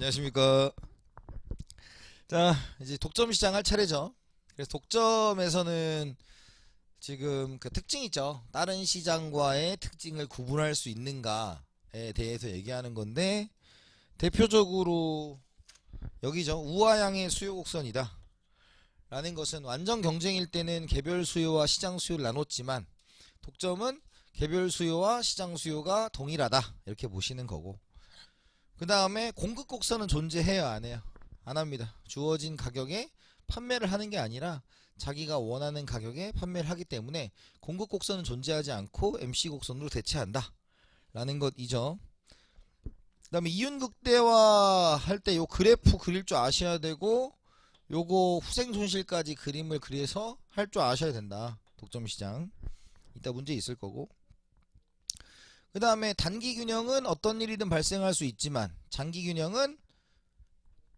안녕하십니까. 자, 이제 독점 시장 할 차례죠. 그래서 독점에서는 지금 그 특징 있죠. 다른 시장과의 특징을 구분할 수 있는가에 대해서 얘기하는 건데, 대표적으로 여기죠. 우하향의 수요 곡선이다 라는 것은 완전 경쟁일 때는 개별 수요와 시장 수요를 나눴지만, 독점은 개별 수요와 시장 수요가 동일하다 이렇게 보시는 거고, 그 다음에 공급 곡선은 존재해요, 안 해요? 안 합니다. 주어진 가격에 판매를 하는 게 아니라 자기가 원하는 가격에 판매를 하기 때문에 공급 곡선은 존재하지 않고 MC 곡선으로 대체한다 라는 것이죠. 그 다음에 이윤극대화 할 때 요 그래프 그릴 줄 아셔야 되고, 요거 후생손실까지 그림을 그려서 할 줄 아셔야 된다. 독점시장 이따 문제 있을 거고, 그 다음에 단기균형은 어떤 일이든 발생할 수 있지만 장기균형은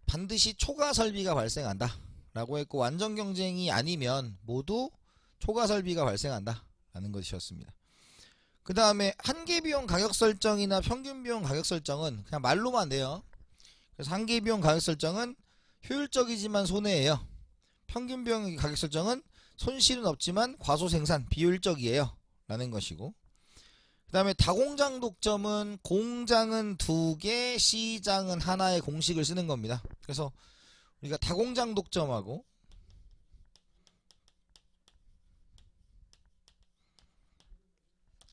반드시 초과설비가 발생한다 라고 했고, 완전경쟁이 아니면 모두 초과설비가 발생한다 라는 것이었습니다. 그 다음에 한계비용 가격설정이나 평균비용 가격설정은 그냥 말로만 돼요. 그래서 한계비용 가격설정은 효율적이지만 손해예요. 평균비용 가격설정은 손실은 없지만 과소생산 비효율적이에요 라는 것이고, 그 다음에 다공장 독점은 공장은 2개, 시장은 하나의 공식을 쓰는 겁니다. 그래서 우리가 다공장 독점하고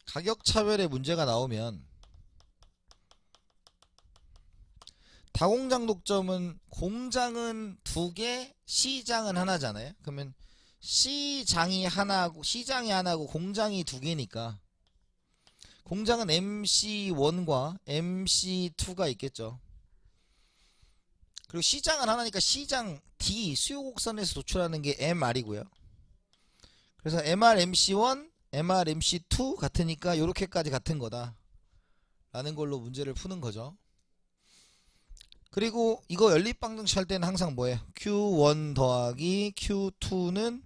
가격 차별의 문제가 나오면, 다공장 독점은 공장은 2개, 시장은 하나잖아요. 그러면 시장이 하나고 공장이 2개니까 공장은 MC1과 MC2가 있겠죠. 그리고 시장은 하나니까 시장 D 수요곡선에서 도출하는 게 MR이고요. 그래서 MRMC1, MRMC2 같으니까 요렇게까지 같은 거다 라는 걸로 문제를 푸는 거죠. 그리고 이거 연립방정식 할 때는 항상 뭐예요? Q1 더하기 Q2는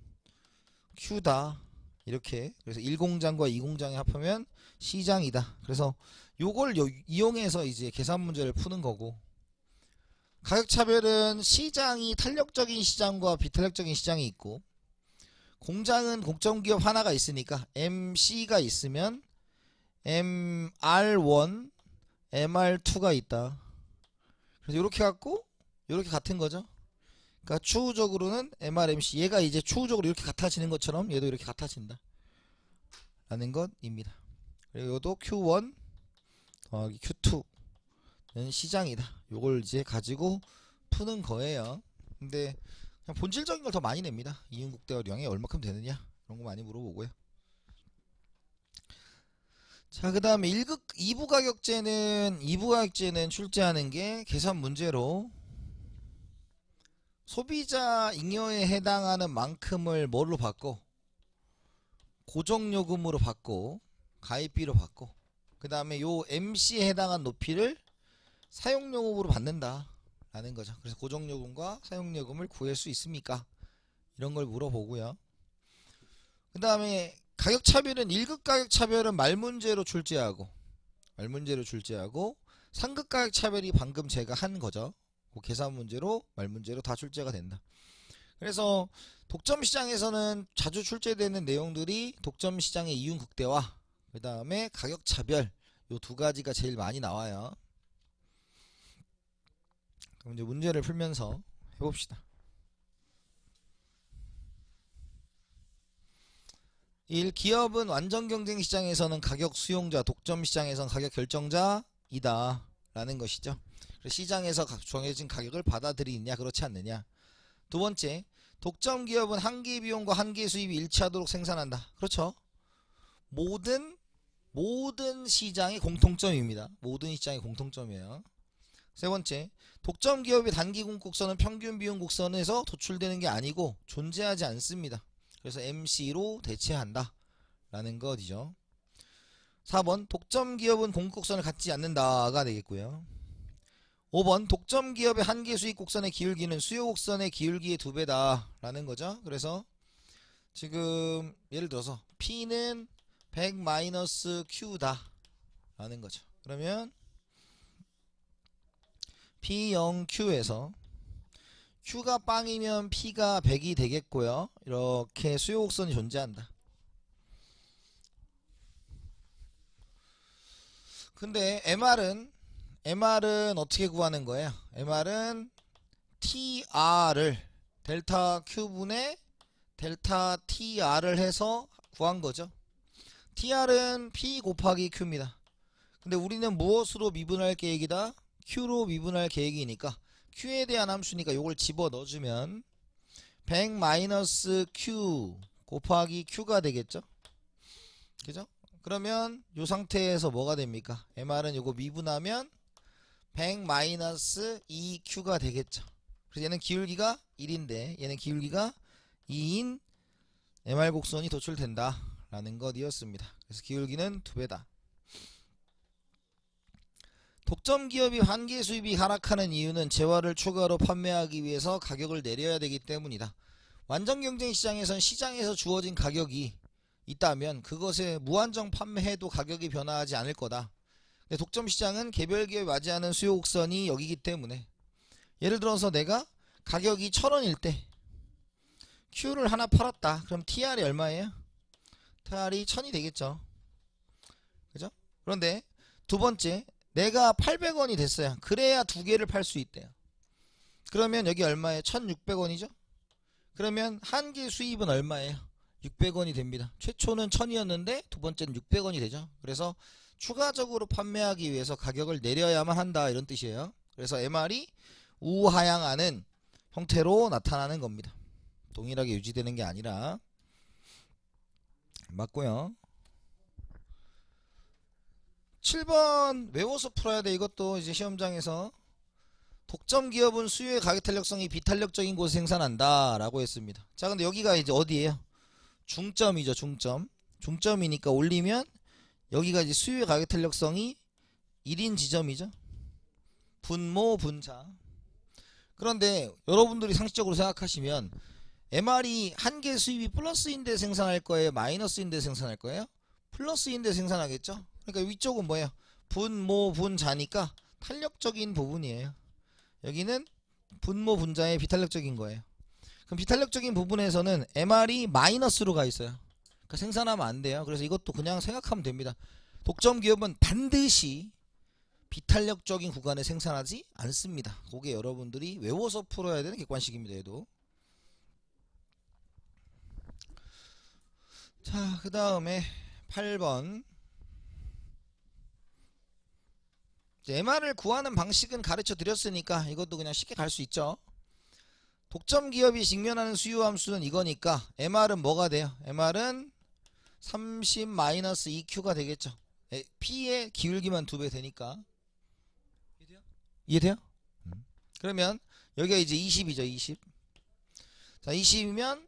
Q다 이렇게. 그래서 1공장과 2공장이 합하면 시장이다. 그래서 요걸 이용해서 이제 계산 문제를 푸는 거고, 가격차별은 시장이 탄력적인 시장과 비탄력적인 시장이 있고, 공장은 공정기업 하나가 있으니까 MC가 있으면 MR1, MR2가 있다. 그래서 이렇게 갖고 이렇게 같은 거죠. 그러니까 추후적으로는 MRMC, 얘가 이제 추후적으로 이렇게 같아지는 것처럼 얘도 이렇게 같아진다 라는 것입니다. 그리고 이것도 Q1 더하기 Q2는 시장이다. 요걸 이제 가지고 푸는 거예요. 근데 그냥 본질적인 걸 더 많이 냅니다. 이윤국대화량이 얼마큼 되느냐 이런 거 많이 물어보고요. 자, 그 다음에 2부 가격제는 출제하는 게 계산 문제로 소비자 잉여에 해당하는 만큼을 뭘로 받고, 고정요금으로 받고 가입비로 받고, 그 다음에 요 MC에 해당한 높이를 사용요금으로 받는다 라는 거죠. 그래서 고정요금과 사용요금을 구할 수 있습니까? 이런 걸 물어보고요. 그 다음에 가격차별은 1급 가격차별은 말문제로 출제하고 상급 가격차별이 방금 제가 한 거죠. 그 계산 문제로 말문제로 다 출제가 된다. 그래서 독점시장에서는 자주 출제되는 내용들이 독점시장의 이윤극대화, 그 다음에 가격차별, 요 두 가지가 제일 많이 나와요. 그럼 이제 문제를 풀면서 해봅시다. 1. 기업은 완전 경쟁 시장에서는 가격 수용자, 독점 시장에서는 가격 결정자이다 라는 것이죠. 시장에서 정해진 가격을 받아들이느냐 그렇지 않느냐. 두 번째, 독점 기업은 한계 비용과 한계 수입이 일치하도록 생산한다. 그렇죠. 모든 시장의 공통점입니다. 모든 시장의 공통점이에요. 세 번째, 독점 기업의 단기 공곡선은 평균 비용 곡선에서 도출되는 게 아니고 존재하지 않습니다. 그래서 MC로 대체한다 라는 것이죠. 4번, 독점 기업은 공곡선을 갖지 않는다가 되겠고요. 5번, 독점 기업의 한계 수익 곡선의 기울기는 수요 곡선의 기울기의 2배다 라는 거죠. 그래서 지금 예를 들어서 P는 100-Q다 라는 거죠. 그러면 P0Q에서 Q가 빵이면 P가 100이 되겠고요. 이렇게 수요 곡선이 존재한다. 근데 MR은 어떻게 구하는 거예요? MR은 TR을 델타 Q분의 델타 TR을 해서 구한 거죠. TR은 P 곱하기 Q입니다. 근데 우리는 무엇으로 미분할 계획이다? Q로 미분할 계획이니까 Q에 대한 함수니까 요걸 집어 넣어주면 100-Q 곱하기 Q가 되겠죠? 그죠? 그러면 요 상태에서 뭐가 됩니까? MR은 요거 미분하면 100-2Q가 되겠죠. 그래서 얘는 기울기가 1인데 얘는 기울기가 2인 MR 곡선이 도출된다 라는 것이었습니다. 그래서 기울기는 2배다. 독점 기업이 한계 수입이 하락하는 이유는 재화를 추가로 판매하기 위해서 가격을 내려야 되기 때문이다. 완전 경쟁 시장에선 시장에서 주어진 가격이 있다면 그것에 무한정 판매해도 가격이 변화하지 않을 거다. 근데 독점 시장은 개별 기업이 맞이하는 수요 곡선이 여기기 때문에 예를 들어서 내가 가격이 1000원일 때 Q를 하나 팔았다. 그럼 TR이 얼마예요? TR이 1000이 되겠죠. 그죠? 그런데 두 번째 내가 800원이 됐어요. 그래야 두 개를 팔 수 있대요. 그러면 여기 얼마예요? 1600원이죠? 그러면 한 개 수입은 얼마예요? 600원이 됩니다. 최초는 1000이었는데 두 번째는 600원이 되죠. 그래서 추가적으로 판매하기 위해서 가격을 내려야만 한다 이런 뜻이에요. 그래서 MR이 우하향하는 형태로 나타나는 겁니다. 동일하게 유지되는 게 아니라. 맞고요. 7번 외워서 풀어야 돼. 이것도 이제 시험장에서 독점 기업은 수요의 가격 탄력성이 비탄력적인 곳에 생산한다 라고 했습니다. 자, 근데 여기가 이제 어디예요? 중점이죠. 중점이니까 올리면 여기가 이제 수요의 가격 탄력성이 1인 지점이죠. 분모 분자. 그런데 여러분들이 상식적으로 생각하시면 MR이 한 개 수입이 플러스인데 생산할 거예요? 마이너스인데 생산할 거예요? 플러스인데 생산하겠죠? 그러니까 위쪽은 뭐예요? 분모 분자니까 탄력적인 부분이에요. 여기는 분모 분자의 비탄력적인 거예요. 그럼 비탄력적인 부분에서는 MR이 마이너스로 가 있어요. 그러니까 생산하면 안 돼요. 그래서 이것도 그냥 생각하면 됩니다. 독점 기업은 반드시 비탄력적인 구간에 생산하지 않습니다. 그게 여러분들이 외워서 풀어야 되는 객관식입니다. 얘도. 자, 그 다음에 8번. MR을 구하는 방식은 가르쳐 드렸으니까 이것도 그냥 쉽게 갈 수 있죠. 독점 기업이 직면하는 수요 함수는 이거니까 MR은 뭐가 돼요? MR은 30-2Q가 되겠죠. P의 기울기만 2배 되니까. 이해돼요? 그러면 여기가 이제 20이죠. 20. 자, 20이면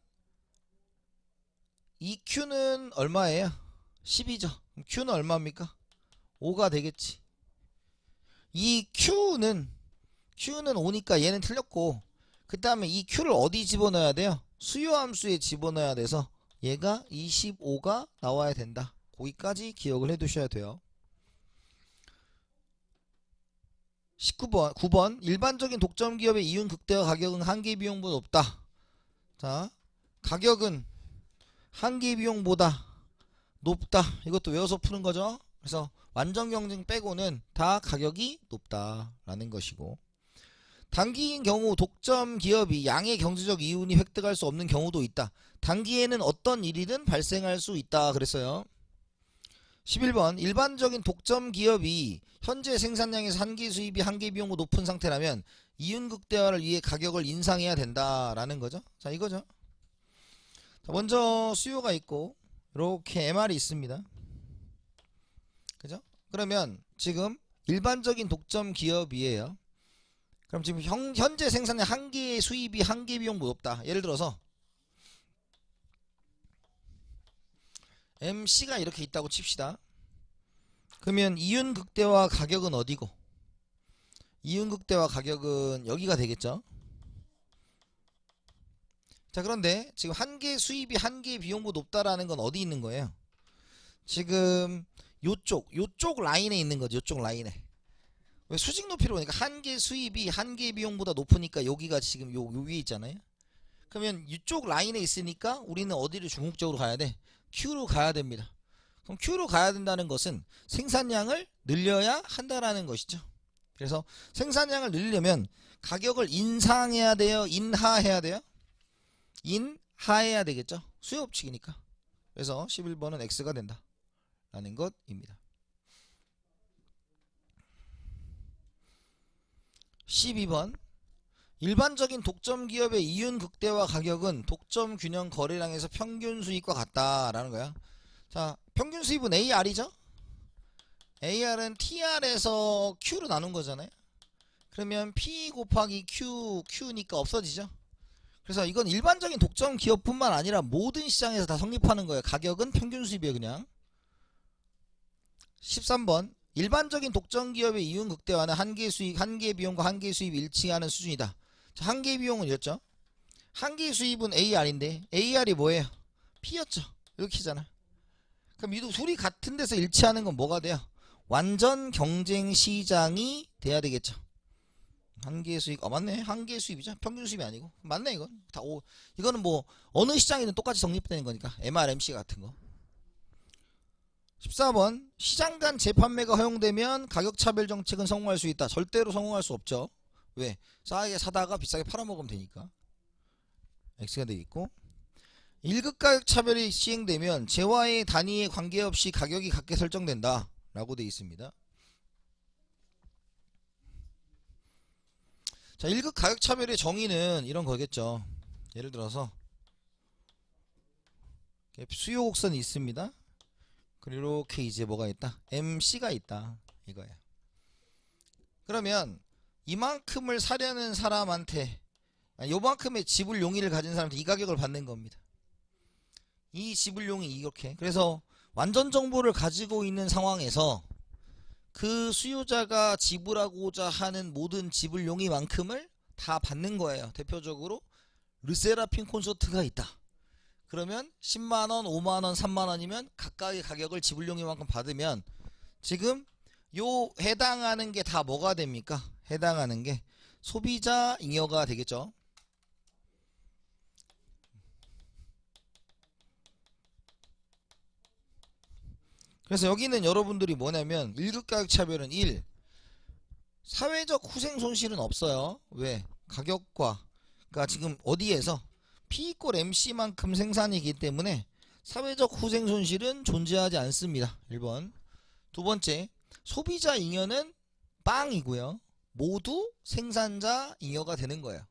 이 Q는 얼마예요? 10이죠. 그럼 Q는 얼마입니까? 5가 되겠지. 이 Q는 5니까 얘는 틀렸고, 그 다음에 이 Q를 어디 집어넣어야 돼요? 수요함수에 집어넣어야 돼서 얘가 25가 나와야 된다. 거기까지 기억을 해두셔야 돼요. 19번 9번 일반적인 독점 기업의 이윤 극대화 가격은 한계 비용보다 높다. 자, 가격은 한계 비용보다 높다. 이것도 외워서 푸는 거죠. 그래서 완전 경쟁 빼고는 다 가격이 높다라는 것이고, 단기인 경우 독점 기업이 양의 경제적 이윤이 획득할 수 없는 경우도 있다. 단기에는 어떤 일이든 발생할 수 있다 그랬어요. 11번 일반적인 독점 기업이 현재 생산량에서 한계 수입이 한계 비용보다 높은 상태라면 이윤 극대화를 위해 가격을 인상해야 된다라는 거죠. 자, 이거죠. 자, 먼저 수요가 있고 이렇게 MR이 있습니다. 그죠? 그러면 지금 일반적인 독점 기업이에요. 그럼 지금 현재 생산량 한계 수입이 한계 비용보다 높다. 예를 들어서 MC가 이렇게 있다고 칩시다. 그러면 이윤 극대화 가격은 어디고? 이윤 극대화 가격은 여기가 되겠죠. 자, 그런데 지금 한계 수입이 한계 비용보다 높다라는 건 어디 있는 거예요? 지금 요쪽 라인에 있는 거죠. 요쪽 라인에. 왜 수직 높이로 보니까 한계 수입이 한계 비용보다 높으니까 여기가 지금 요 위에 있잖아요. 그러면 이쪽 라인에 있으니까 우리는 어디를 중국적으로 가야 돼? Q로 가야 됩니다. 그럼 Q로 가야 된다는 것은 생산량을 늘려야 한다라는 것이죠. 그래서 생산량을 늘리려면 가격을 인상해야 돼요? 인하해야 돼요? 인하해야 되겠죠. 수요법칙이니까. 그래서 11번은 X가 된다 라는 것입니다. 12번 일반적인 독점 기업의 이윤 극대화 가격은 독점 균형 거래량에서 평균 수익과 같다라는 거야. 자, 평균 수입은 AR이죠? AR은 TR에서 Q로 나눈 거잖아요. 그러면 P 곱하기 Q니까 없어지죠. 그래서 이건 일반적인 독점 기업뿐만 아니라 모든 시장에서 다 성립하는 거예요. 가격은 평균 수입이에요, 그냥. 13번 일반적인 독점 기업의 이윤 극대화는 한계 수익, 한계 비용과 한계 수입이 일치하는 수준이다. 자, 한계 비용은 이랬죠. 한계 수입은 AR인데 AR이 뭐예요? P였죠. 이렇게잖아. 그럼 이 둘이 같은 데서 일치하는 건 뭐가 돼요? 완전 경쟁 시장이 돼야 되겠죠. 한계 수익, 맞네. 한계 수입이죠. 평균 수입이 아니고. 맞네, 이건. 이거는 뭐, 어느 시장이든 똑같이 성립되는 거니까. MRMC 같은 거. 14번. 시장 간 재판매가 허용되면 가격차별 정책은 성공할 수 있다. 절대로 성공할 수 없죠. 왜? 싸게 사다가 비싸게 팔아먹으면 되니까. X가 되겠고. 1급 가격 차별이 시행되면 재화의 단위에 관계없이 가격이 같게 설정된다. 라고 되어 있습니다. 자, 1급 가격 차별의 정의는 이런 거겠죠. 예를 들어서 수요 곡선이 있습니다. 그리고 이렇게 이제 뭐가 있다? MC가 있다. 이거야. 그러면 이만큼을 사려는 사람한테 요만큼의 지불 용의를 가진 사람한테 이 가격을 받는 겁니다. 이 지불 용이 이렇게. 그래서 완전 정보를 가지고 있는 상황에서 그 수요자가 지불하고자 하는 모든 지불 용의만큼을 다 받는 거예요. 대표적으로 르세라핌 콘서트가 있다. 그러면 10만원, 5만원, 3만원이면 각각의 가격을 지불 용의만큼 받으면 지금 요 해당하는 게 다 뭐가 됩니까? 해당하는 게 소비자 잉여가 되겠죠. 그래서 여기는 여러분들이 뭐냐면 1급 가격 차별은 1. 사회적 후생 손실은 없어요. 왜? 가격과 그러니까 지금 어디에서 P = MC만큼 생산이기 때문에 사회적 후생 손실은 존재하지 않습니다. 1번. 두 번째, 소비자 잉여는 빵이고요. 모두 생산자 잉여가 되는 거예요.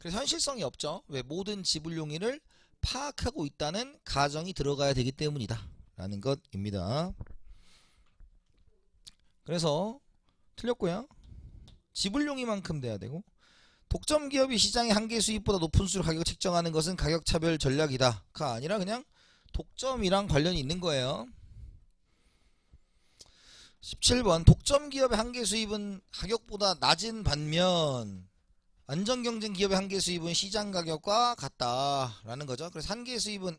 그래서 현실성이 없죠. 왜? 모든 지불 용의를 파악하고 있다는 가정이 들어가야 되기 때문이다. 라는 것입니다. 그래서 틀렸고요. 지불 용의만큼 돼야 되고 독점 기업이 시장의 한계 수입보다 높은 수로 가격을 책정하는 것은 가격 차별 전략이다. 가 아니라 그냥 독점이랑 관련이 있는 거예요. 17번 독점 기업의 한계 수입은 가격보다 낮은 반면 안전 경쟁 기업의 한계 수입은 시장 가격과 같다라는 거죠. 그래서 한계 수입은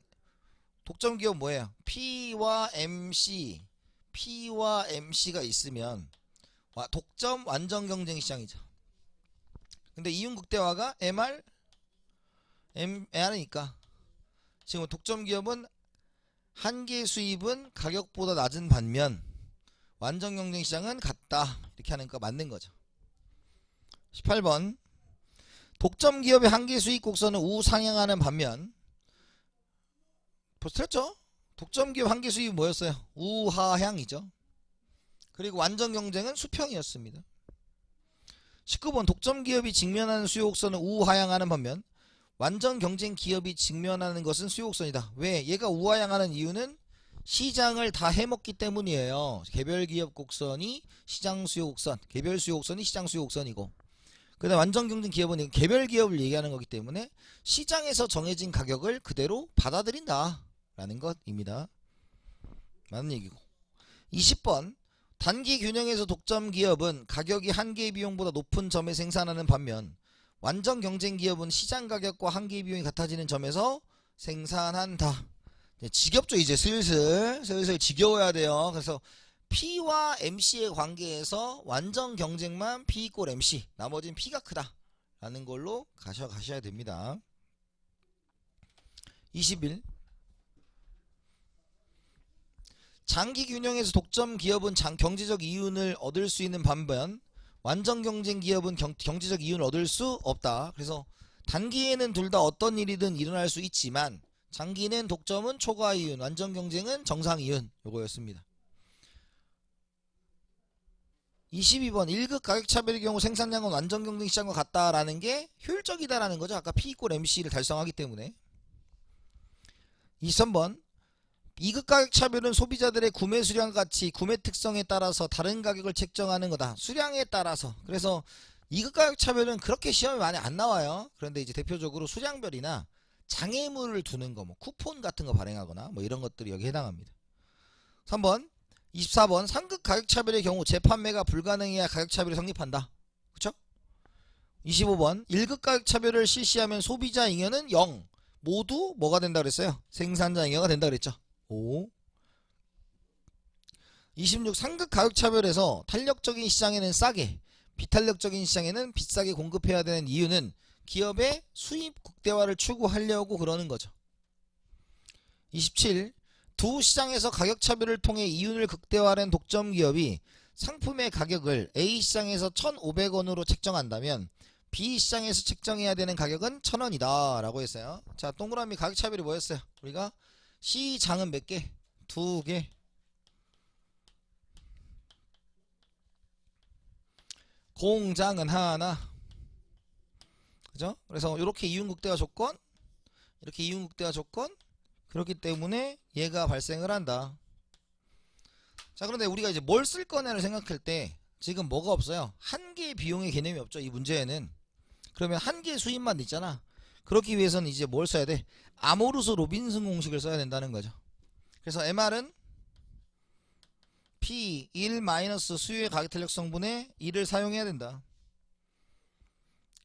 독점 기업 뭐예요? P와 MC가 있으면 독점 완전 경쟁 시장이죠. 근데 이윤 극대화가 MR이니까 지금 독점 기업은 한계 수입은 가격보다 낮은 반면 완전 경쟁 시장은 같다. 이렇게 하니까 맞는 거죠. 18번 독점 기업의 한계 수익 곡선은 우상향하는 반면 벌써 틀렸죠? 독점 기업 한계 수익이 뭐였어요? 우하향이죠. 그리고 완전 경쟁은 수평이었습니다. 19번 독점 기업이 직면하는 수요 곡선은 우하향하는 반면 완전 경쟁 기업이 직면하는 것은 수요 곡선이다. 왜? 얘가 우하향하는 이유는 시장을 다 해먹기 때문이에요. 개별 기업 곡선이 시장 수요 곡선, 개별 수요 곡선이 시장 수요 곡선이고 그 다음 완전 경쟁 기업은 개별 기업을 얘기하는 거기 때문에 시장에서 정해진 가격을 그대로 받아들인다 라는 것입니다. 맞는 얘기고. 20번 단기 균형에서 독점 기업은 가격이 한계 비용보다 높은 점에 생산하는 반면 완전 경쟁 기업은 시장 가격과 한계 비용이 같아지는 점에서 생산한다. 지겹죠. 이제 슬슬 지겨워야 돼요. 그래서 P와 MC의 관계에서 완전 경쟁만 P = MC, 나머지는 P가 크다 라는 걸로 가셔야 됩니다. 21. 장기 균형에서 독점 기업은 경제적 이윤을 얻을 수 있는 반면 완전 경쟁 기업은 경제적 이윤을 얻을 수 없다. 그래서 단기에는 둘 다 어떤 일이든 일어날 수 있지만 장기는 독점은 초과 이윤, 완전 경쟁은 정상 이윤, 요거였습니다. 22번 1급 가격 차별의 경우 생산량은 완전 경쟁 시장과 같다라는 게 효율적이다라는 거죠. 아까 P = MC를 달성하기 때문에. 23번 2급 가격 차별은 소비자들의 구매 수량 가치, 구매 특성에 따라서 다른 가격을 책정하는 거다. 수량에 따라서. 그래서 2급 가격 차별은 그렇게 시험에 많이 안 나와요. 그런데 이제 대표적으로 수량별이나 장애물을 두는 거, 뭐 쿠폰 같은 거 발행하거나 뭐 이런 것들이 여기 해당합니다. 3번 24번 3급 가격 차별의 경우 재판매가 불가능해야 가격 차별이 성립한다. 그쵸? 25번 1급 가격 차별을 실시하면 소비자 잉여는 0. 모두 뭐가 된다 그랬어요? 생산자 잉여가 된다 그랬죠. 5. 26. 상급 가격 차별에서 탄력적인 시장에는 싸게, 비탄력적인 시장에는 비싸게 공급해야 되는 이유는 기업의 수입 국대화를 추구하려고 그러는 거죠. 27. 두 시장에서 가격 차별을 통해 이윤을 극대화하는 독점 기업이 상품의 가격을 A시장에서 1,500원으로 책정한다면 B시장에서 책정해야 되는 가격은 1,000원이다 라고 했어요. 자, 동그라미 가격 차별이 뭐였어요? 우리가 시장은 몇 개? 2개. 공장은 하나. 그죠? 그래서 이렇게 이윤극대화 조건, 이렇게 이윤극대화 조건, 그렇기 때문에 얘가 발생을 한다. 자, 그런데 우리가 이제 뭘 쓸 거냐를 생각할 때 지금 뭐가 없어요? 한 개의 비용의 개념이 없죠, 이 문제에는. 그러면 한 개의 수입만 있잖아. 그렇기 위해서는 이제 뭘 써야 돼? 아모르스 로빈슨 공식을 써야 된다는 거죠. 그래서 MR은 P1 - 수요의 가격 탄력 성분의 1을 사용해야 된다.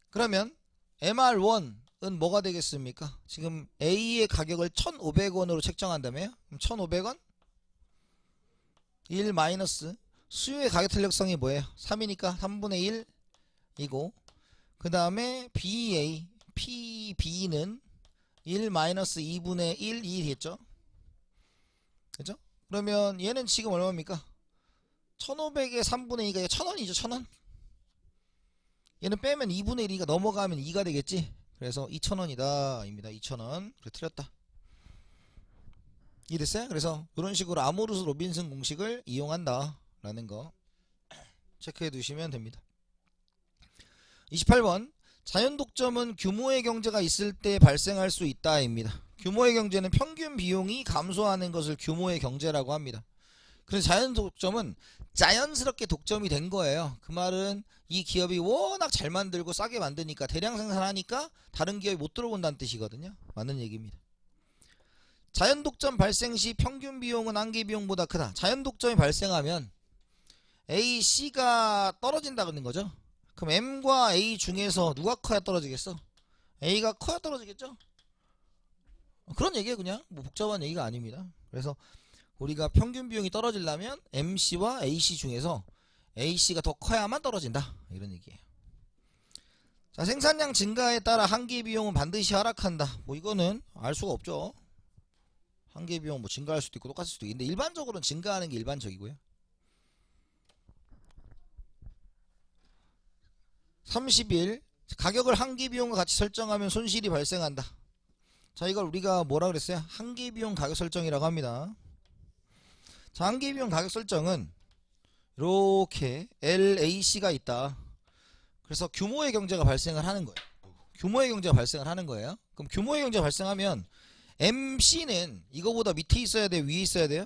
그러면 MR1은 뭐가 되겠습니까? 지금 A의 가격을 1,500원으로 책정한다며요? 그럼 1,500원? 1 - 수요의 가격 탄력성이 뭐예요? 3이니까 3분의 1이고, 그 다음에 PB는 1 - 2분의 1이 됐죠? 그죠? 그러면 얘는 지금 얼마입니까? 1,500에 3분의 2가 1,000원이죠, 1,000원. 얘는 빼면 2분의 1이니까 넘어가면 2가 되겠지? 그래서 2,000원이다 입니다. 2,000원. 그래, 틀렸다. 이해됐어요? 그래서 이런 식으로 아모르스 로빈슨 공식을 이용한다 라는 거 체크해 두시면 됩니다. 28번 자연 독점은 규모의 경제가 있을 때 발생할 수 있다 입니다. 규모의 경제는 평균 비용이 감소하는 것을 규모의 경제라고 합니다. 그래서 자연 독점은 자연스럽게 독점이 된 거예요. 그 말은 이 기업이 워낙 잘 만들고 싸게 만드니까, 대량 생산하니까 다른 기업이 못 들어온다는 뜻이거든요. 맞는 얘기입니다. 자연 독점 발생 시 평균 비용은 한계 비용보다 크다. 자연 독점이 발생하면 A, C가 떨어진다 그러는 거죠. 그럼 M과 A 중에서 누가 커야 떨어지겠어? A가 커야 떨어지겠죠? 그런 얘기예요. 그냥 뭐 복잡한 얘기가 아닙니다. 그래서 우리가 평균 비용이 떨어지려면 MC와 AC 중에서 AC가 더 커야만 떨어진다, 이런 얘기예요. 자, 생산량 증가에 따라 한계 비용은 반드시 하락한다. 뭐 이거는 알 수가 없죠. 한계 비용 뭐 증가할 수도 있고 똑같을 수도 있는데 일반적으로는 증가하는 게 일반적이고요. 31. 가격을 한계 비용과 같이 설정하면 손실이 발생한다. 자, 이걸 우리가 뭐라 그랬어요? 한계 비용 가격 설정이라고 합니다. 자, 한계 비용 가격 설정은 이렇게 LAC가 있다. 그래서 규모의 경제가 발생을 하는 거예요. 규모의 경제가 발생을 하는 거예요. 그럼 규모의 경제가 발생하면 MC는 이거보다 밑에 있어야 돼요? 위에 있어야 돼요?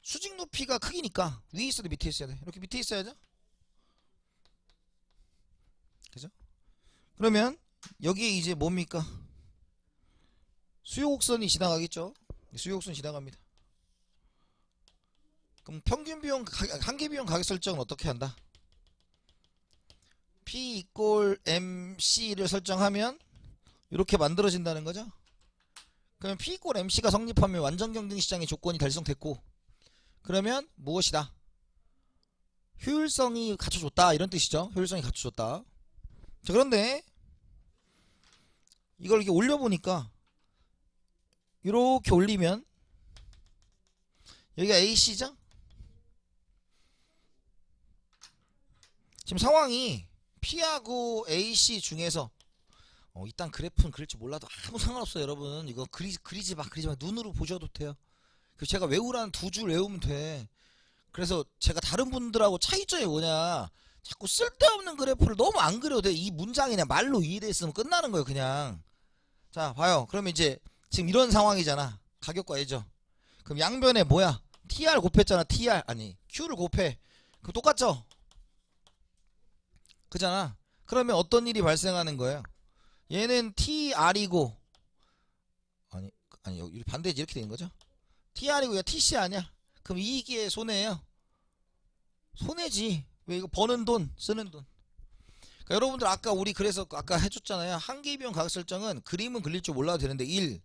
수직 높이가 크기니까 위에 있어야 돼? 밑에 있어야 돼? 이렇게 밑에 있어야죠? 그죠? 그러면 여기에 이제 뭡니까? 수요곡선이 지나가겠죠? 수요곡선 지나갑니다. 그럼 평균 비용, 한계 비용 가격 설정은 어떻게 한다? P = MC를 설정하면 이렇게 만들어진다는 거죠. 그러면 P = MC가 성립하면 완전 경쟁 시장의 조건이 달성됐고, 그러면 무엇이다? 효율성이 갖춰졌다 이런 뜻이죠. 효율성이 갖춰졌다. 자, 그런데 이걸 이렇게 올려보니까 이렇게 올리면 여기가 AC죠? 지금 상황이 P하고 AC 중에서 일단 그래프는 그릴지 몰라도 아무 상관없어요 여러분. 이거 그리지 마 눈으로 보셔도 돼요. 그래서 제가 외우라는 두 줄 외우면 돼. 그래서 제가 다른 분들하고 차이점이 뭐냐, 자꾸 쓸데없는 그래프를 너무 안 그려도 돼. 이 문장이 그냥 말로 이해됐으면 끝나는 거예요 그냥. 자 봐요. 그러면 이제 지금 이런 상황이잖아. 가격과 예죠. 그럼 양변에 뭐야, TR 곱했잖아. TR 아니 Q를 곱해. 그럼 똑같죠? 그잖아. 그러면 어떤 일이 발생하는 거예요? 얘는 TR이고 아니 여기 반대지. 이렇게 되는 거죠. TR이고 얘 TC 아니야. 그럼 이익이에요 손해예요? 손해지. 왜? 이거 버는 돈 쓰는 돈. 그러니까 여러분들 아까 우리 그래서 아까 해줬잖아요. 한계비용 가격 설정은 그림은 그릴 줄 몰라도 되는데 1.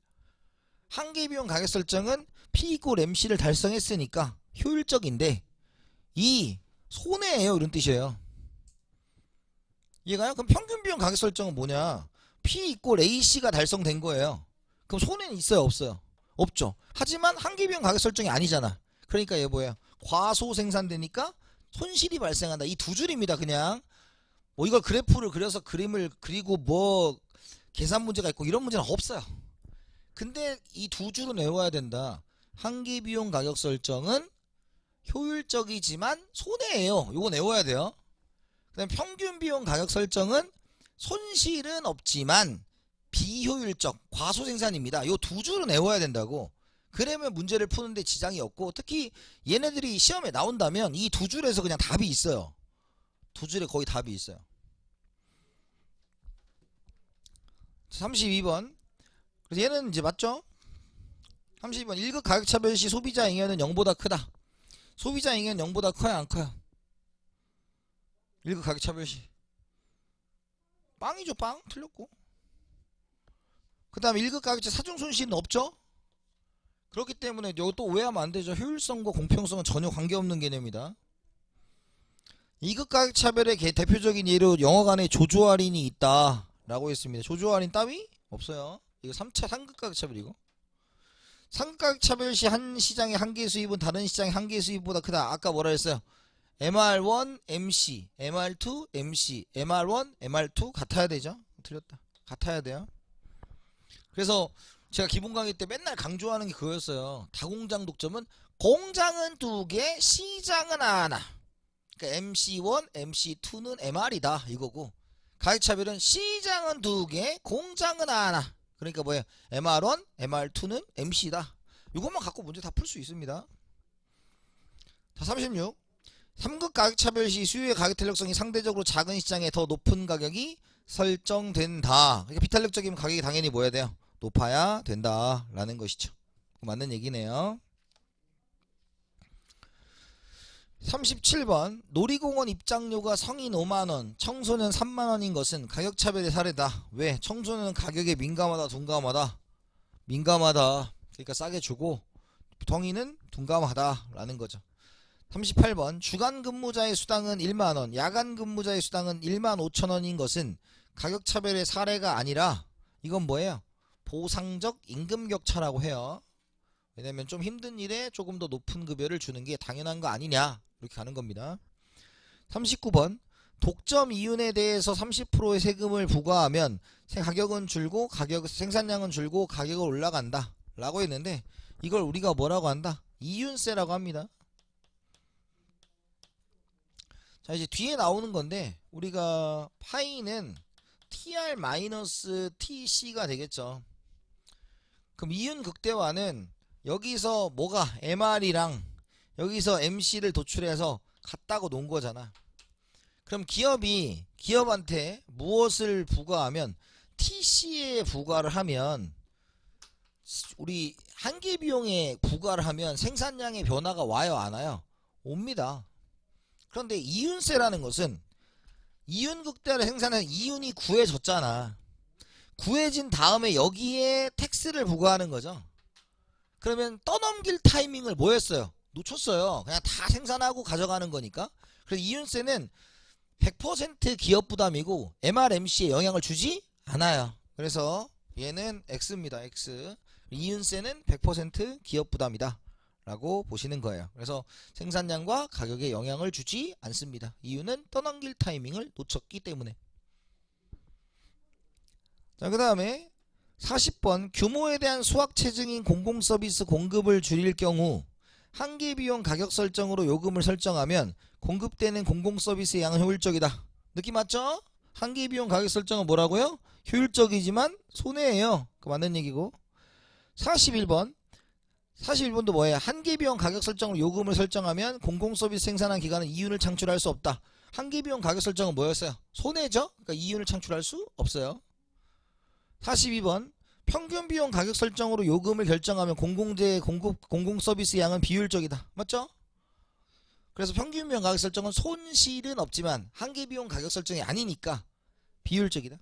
한계비용 가격 설정은 P 이꼴 MC를 달성했으니까 효율적인데 2. 손해예요 이런 뜻이에요. 이해가요? 그럼 평균비용 가격 설정은 뭐냐, P 이꼴 AC가 달성된 거예요. 그럼 손해는 있어요 없어요? 없죠. 하지만 한계비용 가격 설정이 아니잖아. 그러니까 얘 뭐예요? 과소 생산되니까 손실이 발생한다. 이 두 줄입니다. 그냥 뭐 이걸 그래프를 그려서 그림을 그리고 뭐 계산 문제가 있고 이런 문제는 없어요. 근데 이 두 줄은 외워야 된다. 한계비용 가격 설정은 효율적이지만 손해예요. 요건 외워야 돼요. 그 다음 평균비용 가격 설정은 손실은 없지만 비효율적 과소생산입니다. 요 두 줄은 외워야 된다고. 그러면 문제를 푸는데 지장이 없고, 특히 얘네들이 시험에 나온다면 이 두 줄에서 그냥 답이 있어요. 두 줄에 거의 답이 있어요. 32번. 그래서 얘는 이제 맞죠? 32번 1급 가격차별 시 소비자 잉여는 0보다 크다. 소비자 잉여는 0보다 커요 안 커요? 1급 가격차별 시 빵이죠. 빵 틀렸고. 그 다음에 1급 가격차 사중 손실은 없죠? 그렇기 때문에 이거 또 오해하면 안 되죠. 효율성과 공평성은 전혀 관계없는 개념이다. 2급 가격 차별의 대표적인 예로 영어 간에 조조 할인이 있다 라고 했습니다. 조조 할인 따위? 없어요. 이거 3차 3급 가격 차별이고. 3급 가격 차별 시 한 시장의 한계 수입은 다른 시장의 한계 수입보다 크다. 아까 뭐라 했어요? MR1, MC, MR2, MC, MR1, MR2 같아야 되죠? 틀렸다. 같아야 돼요. 그래서 제가 기본 강의 때 맨날 강조하는 게 그거였어요. 다공장 독점은 공장은 2개, 시장은 하나. 그러니까 MC1, MC2는 MR이다 이거고, 가격차별은 시장은 2개, 공장은 하나. 그러니까 뭐예요? MR1, MR2는 MC다. 이것만 갖고 문제 다 풀 수 있습니다. 자, 36. 3급 가격차별 시 수요의 가격 탄력성이 상대적으로 작은 시장에 더 높은 가격이 설정된다. 그러니까 비탄력적이면 가격이 당연히 뭐야 돼요? 높아야 된다 라는 것이죠. 맞는 얘기네요. 37번 놀이공원 입장료가 성인 5만원, 청소년 3만원인 것은 가격차별의 사례다. 왜? 청소년은 가격에 민감하다 둔감하다? 민감하다. 그러니까 싸게 주고 성인은 둔감하다 라는 거죠. 38번 주간 근무자의 수당은 1만원, 야간 근무자의 수당은 1만 5천원인 것은 가격차별의 사례가 아니라 이건 뭐예요? 보상적 임금격차라고 해요. 왜냐면 좀 힘든 일에 조금 더 높은 급여를 주는 게 당연한 거 아니냐 이렇게 가는 겁니다. 39번 독점 이윤에 대해서 30%의 세금을 부과하면 가격은 줄고 생산량은 줄고 가격은 올라간다 라고 했는데, 이걸 우리가 뭐라고 한다? 이윤세라고 합니다. 자, 이제 뒤에 나오는 건데 우리가 파이는 TR-TC가 되겠죠. 그럼 이윤 극대화는 여기서 뭐가 MR이랑 여기서 MC를 도출해서 같다고 놓은 거잖아. 그럼 기업한테 무엇을 부과하면 TC에 부과를 하면, 우리 한계비용에 부과를 하면 생산량의 변화가 와요 안 와요? 옵니다. 그런데 이윤세라는 것은 이윤 극대화를 생산하는 이윤이 구해졌잖아. 구해진 다음에 여기에 텍스를 부과하는 거죠. 그러면 떠넘길 타이밍을 뭐였어요? 놓쳤어요. 그냥 다 생산하고 가져가는 거니까. 그래서 이윤세는 100% 기업 부담이고 MRMC에 영향을 주지 않아요. 그래서 얘는 X입니다. X. 이윤세는 100% 기업 부담이다 라고 보시는 거예요. 그래서 생산량과 가격에 영향을 주지 않습니다. 이유는 떠넘길 타이밍을 놓쳤기 때문에. 자, 그 다음에 40번 규모에 대한 수학체증인 공공서비스 공급을 줄일 경우 한계비용 가격 설정으로 요금을 설정하면 공급되는 공공서비스의 양은 효율적이다. 느낌 맞죠? 한계비용 가격 설정은 뭐라고요? 효율적이지만 손해예요. 그 맞는 얘기고. 41번도 뭐예요? 한계비용 가격 설정으로 요금을 설정하면 공공서비스 생산한 기관은 이윤을 창출할 수 없다. 한계비용 가격 설정은 뭐였어요? 손해죠? 그러니까 이윤을 창출할 수 없어요. 42번 평균비용 가격 설정으로 요금을 결정하면 공공서비스 양은 비효율적이다. 맞죠? 그래서 평균비용 가격 설정은 손실은 없지만 한계비용 가격 설정이 아니니까 비효율적이다.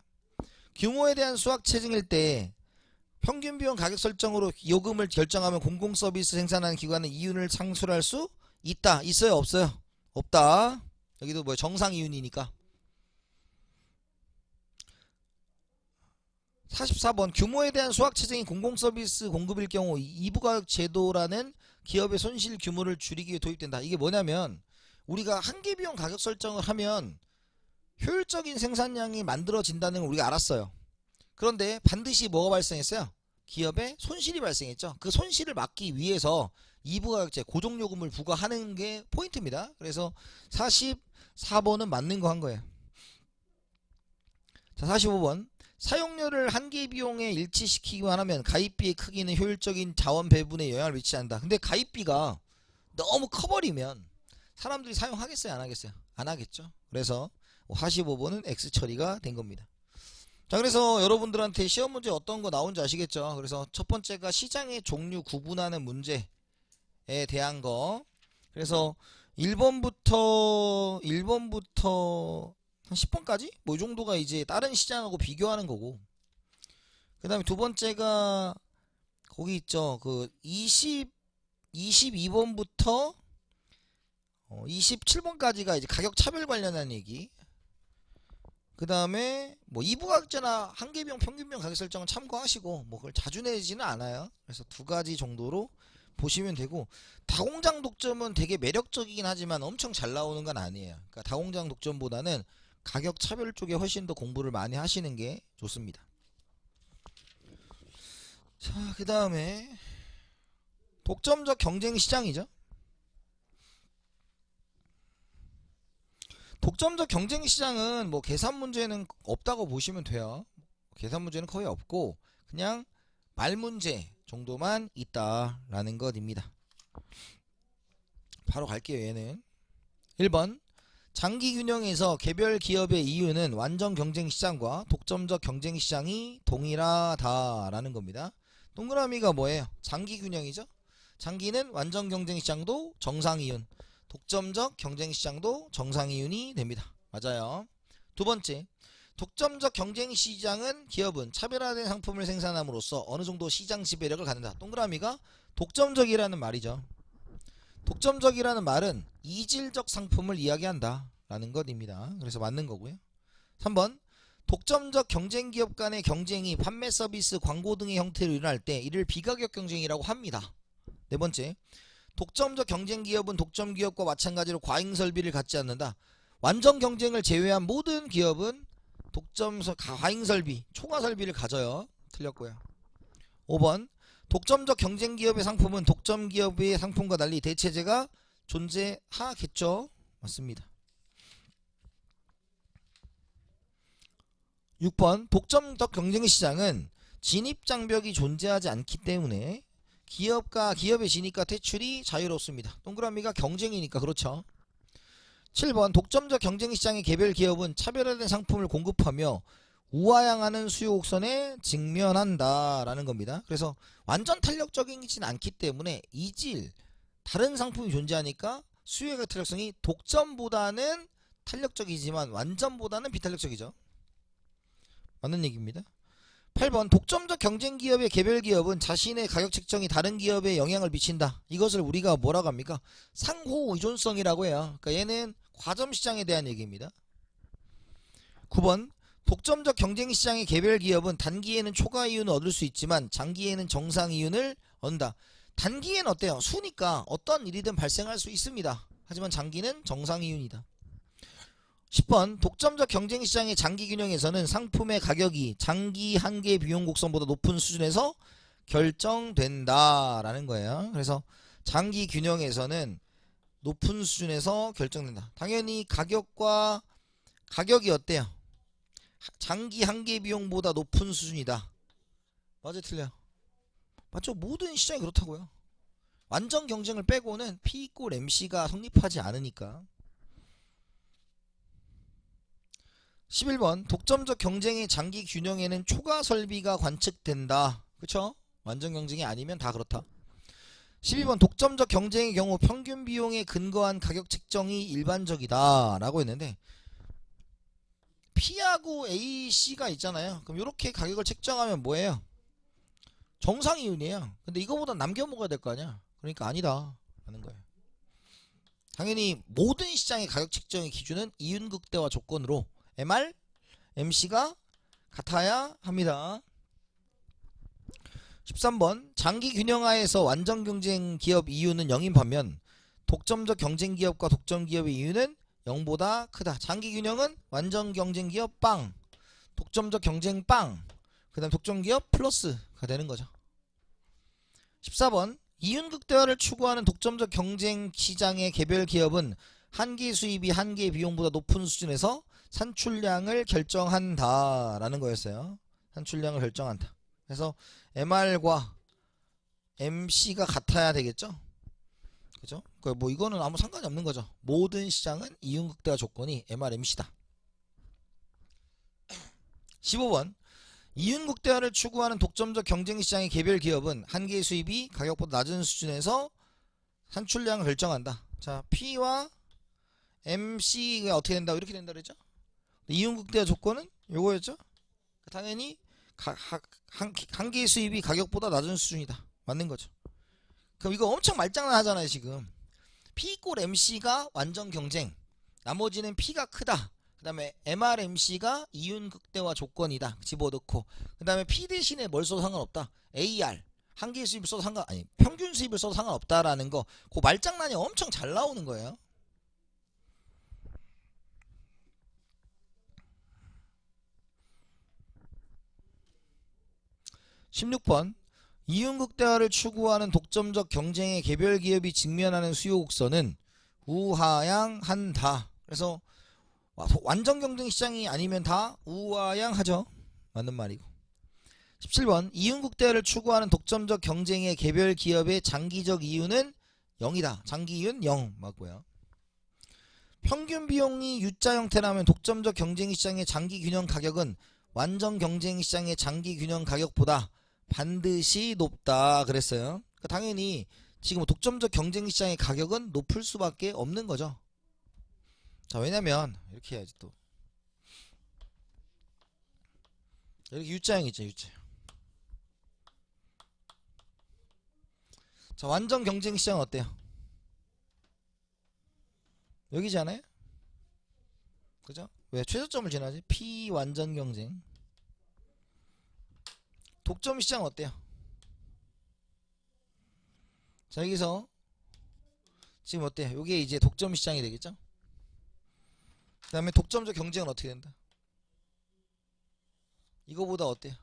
규모에 대한 수학 체증일 때 평균비용 가격 설정으로 요금을 결정하면 공공서비스 생산하는 기관은 이윤을 창출할 수 있다. 있어요? 없어요? 없다. 여기도 뭐 정상이윤이니까. 44번 규모에 대한 수학체증인 공공서비스 공급일 경우 이부가격 제도라는 기업의 손실 규모를 줄이기 위해 도입된다. 이게 뭐냐면 우리가 한계비용 가격 설정을 하면 효율적인 생산량이 만들어진다는 걸 우리가 알았어요. 그런데 반드시 뭐가 발생했어요? 기업에 손실이 발생했죠. 그 손실을 막기 위해서 이부가격제 고정요금을 부과하는 게 포인트입니다. 그래서 44번은 맞는 거 한 거예요. 자, 45번 사용료를 한계비용에 일치시키기만 하면 가입비의 크기는 효율적인 자원 배분에 영향을 미치지 않는다. 근데 가입비가 너무 커버리면 사람들이 사용하겠어요? 안 하겠어요? 안 하겠죠. 그래서 45번은 X 처리가 된 겁니다. 자, 그래서 여러분들한테 시험 문제 어떤 거 나온지 아시겠죠? 그래서 첫 번째가 시장의 종류 구분하는 문제에 대한 거. 그래서 1번부터 한 10번까지? 뭐 이 정도가 이제 다른 시장하고 비교하는 거고. 그 다음에 두 번째가 거기 있죠. 그 22번부터 27번까지가 이제 가격 차별 관련한 얘기. 그 다음에 뭐 이부가격제나 한계비용 평균비용 가격 설정은 참고하시고 뭐 그걸 자주 내지는 않아요. 그래서 두 가지 정도로 보시면 되고, 다공장 독점은 되게 매력적이긴 하지만 엄청 잘 나오는 건 아니에요. 그러니까 다공장 독점보다는 가격 차별 쪽에 훨씬 더 공부를 많이 하시는 게 좋습니다. 자, 그 다음에 독점적 경쟁 시장이죠. 독점적 경쟁 시장은 뭐 계산 문제는 없다고 보시면 돼요. 계산 문제는 거의 없고 그냥 말 문제 정도만 있다라는 것입니다. 바로 갈게요. 얘는 1번 장기 균형에서 개별 기업의 이윤은 완전 경쟁 시장과 독점적 경쟁 시장이 동일하다라는 겁니다. 동그라미가 뭐예요? 장기 균형이죠. 장기는 완전 경쟁 시장도 정상이윤, 독점적 경쟁 시장도 정상이윤이 됩니다. 맞아요. 두 번째, 독점적 경쟁 시장은 기업은 차별화된 상품을 생산함으로써 어느 정도 시장 지배력을 갖는다. 동그라미가 독점적이라는 말이죠. 독점적이라는 말은 이질적 상품을 이야기한다 라는 것입니다. 그래서 맞는 거고요. 3번 독점적 경쟁 기업 간의 경쟁이 판매 서비스 광고 등의 형태로 일어날 때 이를 비가격 경쟁이라고 합니다. 네 번째, 독점적 경쟁 기업은 독점 기업과 마찬가지로 과잉 설비를 갖지 않는다. 완전 경쟁을 제외한 모든 기업은 과잉 설비, 초과 설비를 가져요. 틀렸고요. 5번 독점적 경쟁 기업의 상품은 독점 기업의 상품과 달리 대체재가 존재하겠죠. 맞습니다. 6번 독점적 경쟁 시장은 진입장벽이 존재하지 않기 때문에 기업의 진입과 퇴출이 자유롭습니다. 동그라미가 경쟁이니까 그렇죠. 7번 독점적 경쟁 시장의 개별 기업은 차별화된 상품을 공급하며 우하향하는 수요 곡선에 직면한다 라는 겁니다. 그래서 완전 탄력적이진 않기 때문에 다른 상품이 존재하니까 수요의 탄력성이 독점보다는 탄력적이지만 완전보다는 비탄력적이죠. 맞는 얘기입니다. 8번 독점적 경쟁 기업의 개별 기업은 자신의 가격 책정이 다른 기업에 영향을 미친다. 이것을 우리가 뭐라고 합니까? 상호 의존성이라고 해요. 그러니까 얘는 과점 시장에 대한 얘기입니다. 9번 독점적 경쟁 시장의 개별 기업은 단기에는 초과 이윤을 얻을 수 있지만 장기에는 정상 이윤을 얻는다. 단기에는 어때요? 수니까 어떤 일이든 발생할 수 있습니다. 하지만 장기는 정상 이윤이다. 10번 독점적 경쟁 시장의 장기 균형에서는 상품의 가격이 장기 한계 비용 곡선보다 높은 수준에서 결정된다 라는 거예요. 그래서 장기 균형에서는 높은 수준에서 결정된다. 당연히 가격이 어때요? 장기 한계 비용보다 높은 수준이다. 맞아요, 틀려요? 맞죠? 모든 시장이 그렇다고요. 완전 경쟁을 빼고는 P 이꼴 MC가 성립하지 않으니까. 11번 독점적 경쟁의 장기 균형에는 초과 설비가 관측된다. 그쵸? 완전 경쟁이 아니면 다 그렇다. 12번 독점적 경쟁의 경우 평균 비용에 근거한 가격 책정이 일반적이다 라고 했는데 P하고 A, C가 있잖아요. 그럼 이렇게 가격을 책정하면 뭐예요? 정상 이윤이에요. 근데 이거보다 남겨 먹어야 될 거 아니야. 그러니까 아니다 하는 거예요. 당연히 모든 시장의 가격 책정의 기준은 이윤 극대화 조건으로 MR, MC가 같아야 합니다. 13번 장기 균형하에서 완전 경쟁 기업 이윤은 0인 반면 독점적 경쟁 기업과 독점 기업의 이윤은 0보다 크다. 장기 균형은 완전 경쟁 기업 빵, 독점적 경쟁 빵, 그 다음 독점 기업 플러스가 되는 거죠. 14번 이윤 극대화를 추구하는 독점적 경쟁 시장의 개별 기업은 한계 수입이 한계 비용보다 높은 수준에서 산출량을 결정한다 라는 거였어요. 산출량을 결정한다. 그래서 MR과 MC가 같아야 되겠죠. 그죠? 뭐 이거는 아무 상관이 없는 거죠. 모든 시장은 이윤 극대화 조건이 MR, MC다. 15번 이윤 극대화를 추구하는 독점적 경쟁 시장의 개별 기업은 한계 수입이 가격보다 낮은 수준에서 산출량을 결정한다. 자, P와 MC가 어떻게 된다고 이렇게 된다 그랬죠? 이윤 극대화 조건은 요거였죠? 당연히 한계 수입이 가격보다 낮은 수준이다. 맞는 거죠. 그럼 이거 엄청 말장난 하잖아요 지금. P 꼴 MC가 완전 경쟁, 나머지는 P가 크다. 그 다음에 MRMC가 이윤 극대화 조건이다. 집어넣고 그 다음에 P 대신에 뭘 써도 상관없다. AR 한계 수입을 써도 평균 수입을 써도 상관없다라는 거. 그 말장난이 엄청 잘 나오는 거예요. 16번 이윤 극대화를 추구하는 독점적 경쟁의 개별 기업이 직면하는 수요 곡선은 우하향한다. 그래서 완전 경쟁 시장이 아니면 다 우하향하죠. 맞는 말이고. 17번 이윤 극대화를 추구하는 독점적 경쟁의 개별 기업의 장기적 이윤은 0이다. 장기 이윤 0 맞고요. 평균 비용이 U자 형태라면 독점적 경쟁 시장의 장기 균형 가격은 완전 경쟁 시장의 장기 균형 가격보다 반드시 높다 그랬어요. 그러니까 당연히 지금 독점적 경쟁 시장의 가격은 높을 수밖에 없는 거죠. 자, 왜냐면 이렇게 해야지 또. 이렇게 U자형 있죠, U자형. 자, 완전 경쟁 시장은 어때요? 여기잖아요? 그죠? 왜 최저점을 지나지? P 완전 경쟁. 독점 시장 어때요? 자, 여기서 지금 어때요? 요게 이제 독점 시장이 되겠죠? 그 다음에 독점적 경쟁은 어떻게 된다? 이거보다 어때요?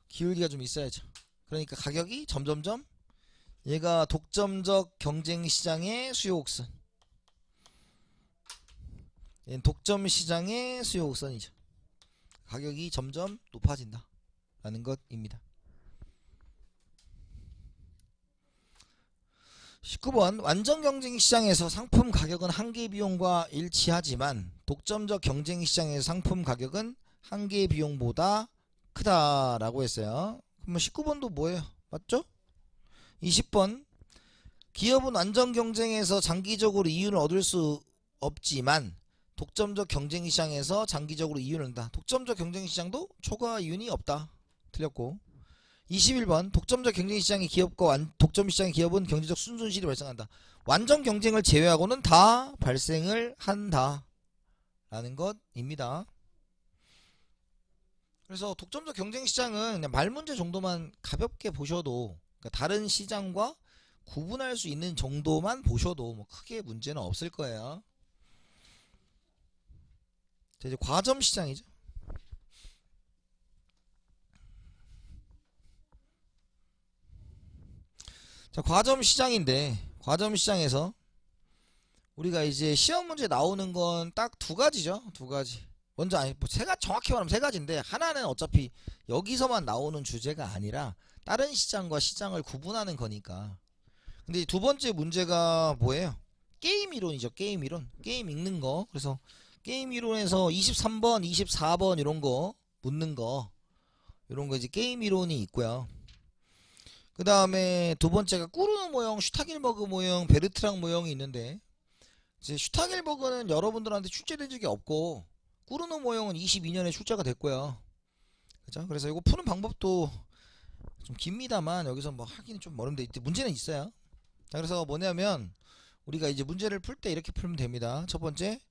기울기가 좀 있어야죠. 그러니까 가격이 점점점 얘가 독점적 경쟁 시장의 수요 곡선, 얘는 독점 시장의 수요 곡선이죠. 가격이 점점 높아진다 라는 것입니다. 19번 완전 경쟁 시장에서 상품 가격은 한계 비용과 일치하지만 독점적 경쟁 시장에서 상품 가격은 한계 비용보다 크다라고 했어요. 그러면 19번도 뭐예요? 맞죠? 20번 기업은 완전 경쟁에서 장기적으로 이윤을 얻을 수 없지만 독점적 경쟁 시장에서 장기적으로 이윤을 얻는다. 독점적 경쟁 시장도 초과 이윤이 없다. 틀렸고. 21번 독점적 경쟁시장의 기업과 독점시장의 기업은 경제적 순손실이 발생한다. 완전 경쟁을 제외하고는 다 발생을 한다 라는 것입니다. 그래서 독점적 경쟁시장은 그냥 말 문제 정도만 가볍게 보셔도, 그러니까 다른 시장과 구분할 수 있는 정도만 보셔도 뭐 크게 문제는 없을 거예요. 자, 이제 과점시장이죠. 자, 과점시장인데 과점시장에서 우리가 이제 시험 문제 나오는 건 딱 두 가지죠. 두 가지. 먼저 아니 뭐 정확히 말하면 세 가지인데, 하나는 어차피 여기서만 나오는 주제가 아니라 다른 시장과 시장을 구분하는 거니까. 근데 두 번째 문제가 뭐예요? 게임 이론이죠. 게임 이론. 게임 읽는 거. 그래서 게임 이론에서 23번, 24번 이런 거 묻는 거, 이런 거 이제 게임 이론이 있고요. 그 다음에 두 번째가 꾸르노 모형, 슈타길버그 모형, 베르트랑 모형이 있는데, 이제 슈타길버그는 여러분들한테 출제된 적이 없고 꾸르노 모형은 22년에 출제가 됐고요. 그죠? 그래서 이거 푸는 방법도 좀 깁니다만 여기서 뭐 하기는 좀 어려운데 문제는 있어요. 자, 그래서 뭐냐면 우리가 이제 문제를 풀 때 이렇게 풀면 됩니다. 첫 번째,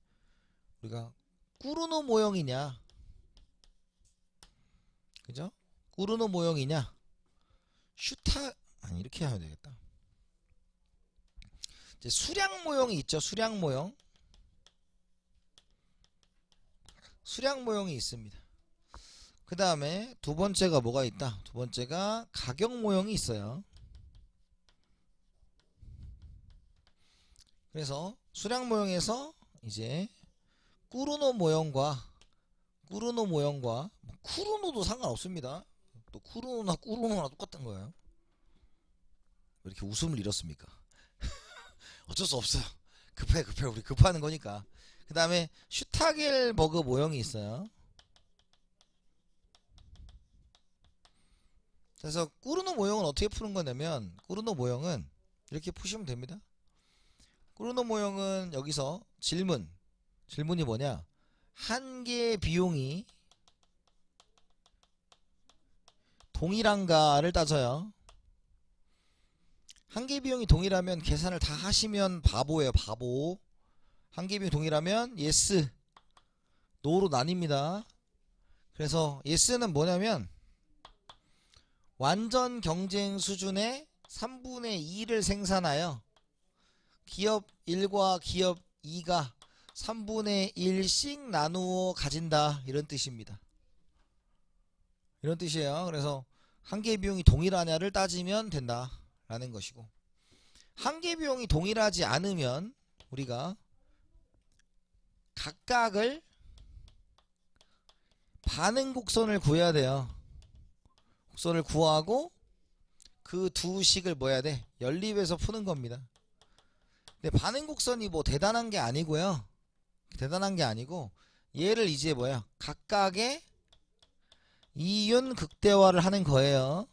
우리가 꾸르노 모형이냐, 그죠? 꾸르노 모형이냐, 아니 이렇게 하면 되겠다. 이제 수량 모형이 있죠. 수량 모형. 수량 모형이 있습니다. 그 다음에 두 번째가 뭐가 있다? 두 번째가 가격 모형이 있어요. 그래서 수량 모형에서 이제 꾸르노 모형과 쿠르노도 상관없습니다. 또 쿠르노나 꾸르노나 똑같은 거예요. 왜 이렇게 웃음을 잃었습니까? 어쩔 수 없어요. 급해 우리 급하는 거니까. 그 다음에 슈타겔버그 모형이 있어요. 그래서 꾸르노 모형은 어떻게 푸는 거냐면, 꾸르노 모형은 이렇게 푸시면 됩니다. 꾸르노 모형은 여기서 질문이 뭐냐, 한 개의 비용이 동일한가를 따져요. 한 개 비용이 동일하면 계산을 다 하시면 바보예요. 바보. 한 개 비용이 동일하면 yes, no로 나뉩니다. 그래서 yes는 뭐냐면 완전 경쟁 수준의 3분의 2를 생산하여 기업 1과 기업 2가 3분의 1씩 나누어 가진다, 이런 뜻입니다. 이런 뜻이에요. 그래서 한 개 비용이 동일하냐를 따지면 된다 라는 것이고, 한 개 비용이 동일하지 않으면 우리가 각각을 반응 곡선을 구해야 돼요. 곡선을 구하고 그 두 식을 뭐 해야 돼? 연립해서 푸는 겁니다. 근데 반응 곡선이 뭐 대단한 게 아니고요. 대단한 게 아니고 얘를 이제 뭐야? 각각의 이윤 극대화를 하는 거예요.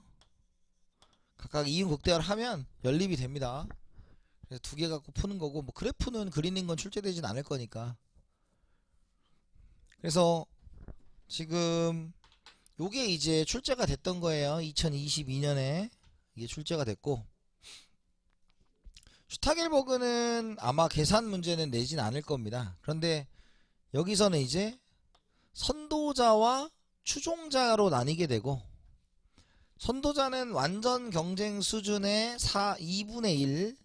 각각 이윤 극대화를 하면 연립이 됩니다. 그래서 두 개 갖고 푸는 거고, 뭐 그래프는 그리는 건 출제되진 않을 거니까. 그래서 지금 요게 이제 출제가 됐던 거예요. 2022년에 이게 출제가 됐고, 슈타겔버그는 아마 계산 문제는 내진 않을 겁니다. 그런데 여기서는 이제 선도자와 추종자로 나뉘게 되고, 선도자는 완전 경쟁 수준의 2분의 1,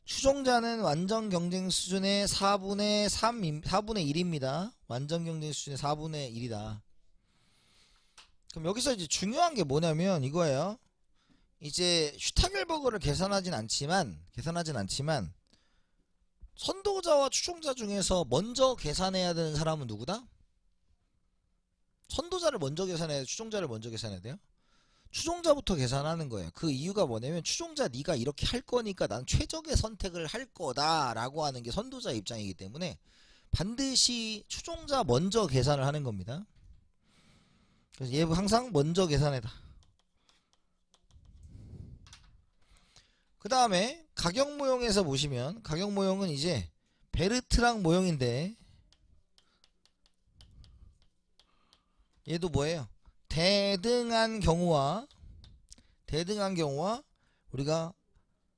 추종자는 완전 경쟁 수준의 4분의 1입니다. 완전 경쟁 수준의 4분의 1이다. 그럼 여기서 이제 중요한 게 뭐냐면 이거예요. 이제 슈타겔버그를 계산하진 않지만 선도자와 추종자 중에서 먼저 계산해야 되는 사람은 누구다? 선도자를 먼저 계산해야 돼, 추종자를 먼저 계산해야 돼요? 추종자부터 계산하는 거예요. 그 이유가 뭐냐면 추종자 네가 이렇게 할 거니까 난 최적의 선택을 할 거다 라고 하는 게 선도자 입장이기 때문에 반드시 추종자 먼저 계산을 하는 겁니다. 그래서 얘 항상 먼저 계산해다. 그 다음에 가격 모형에서 보시면, 가격 모형은 이제 베르트랑 모형인데 얘도 뭐예요? 대등한 경우와 우리가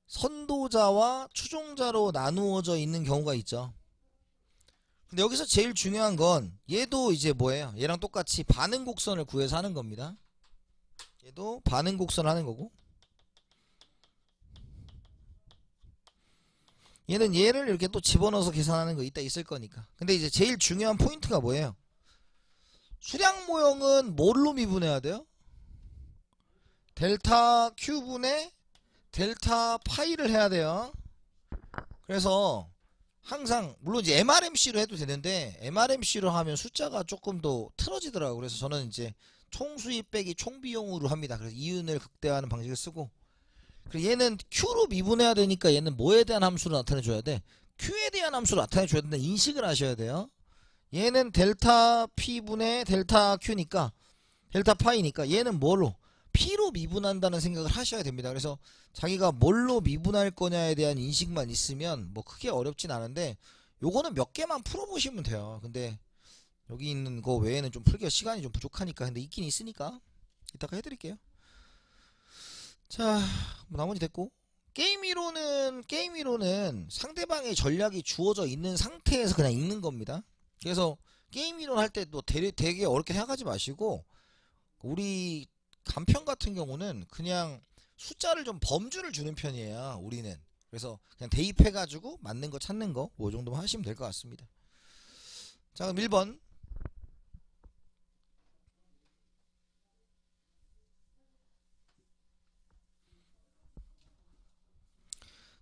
선도자와 추종자로 나누어져 있는 경우가 있죠. 근데 여기서 제일 중요한 건 얘도 이제 뭐예요? 얘랑 똑같이 반응 곡선을 구해서 하는 겁니다. 얘도 반응 곡선을 하는 거고, 얘는 얘를 이렇게 또 집어넣어서 계산하는 거 이따 있을 거니까. 근데 이제 제일 중요한 포인트가 뭐예요? 수량 모형은 뭘로 미분해야 돼요? 델타 Q분의 델타 파이를 해야 돼요. 그래서 항상 물론 이제 MRMC로 해도 되는데 MRMC로 하면 숫자가 조금 더 틀어지더라고요. 그래서 저는 이제 총수입 빼기 총비용으로 합니다. 그래서 이윤을 극대화하는 방식을 쓰고, 그리고 얘는 Q로 미분해야 되니까 얘는 뭐에 대한 함수를 나타내줘야 돼? Q에 대한 함수를 나타내줘야 된다. 인식을 하셔야 돼요. 얘는 델타 P분의 델타 Q니까 델타 파이니까 얘는 뭘로? P로 미분한다는 생각을 하셔야 됩니다. 그래서 자기가 뭘로 미분할 거냐에 대한 인식만 있으면 뭐 크게 어렵진 않은데, 요거는 몇 개만 풀어보시면 돼요. 근데 여기 있는 거 외에는 좀 풀기가 시간이 좀 부족하니까, 근데 있긴 있으니까 이따가 해드릴게요. 자, 뭐 나머지 됐고, 게임 이론은 상대방의 전략이 주어져 있는 상태에서 그냥 읽는 겁니다. 그래서 게임 이론 할 때 또 되게 어렵게 생각하지 마시고, 우리 간편 같은 경우는 그냥 숫자를 좀 범주를 주는 편이에요, 우리는. 그래서 그냥 대입해가지고 맞는 거 찾는 거, 뭐 정도만 하시면 될 것 같습니다. 자, 그럼 1번.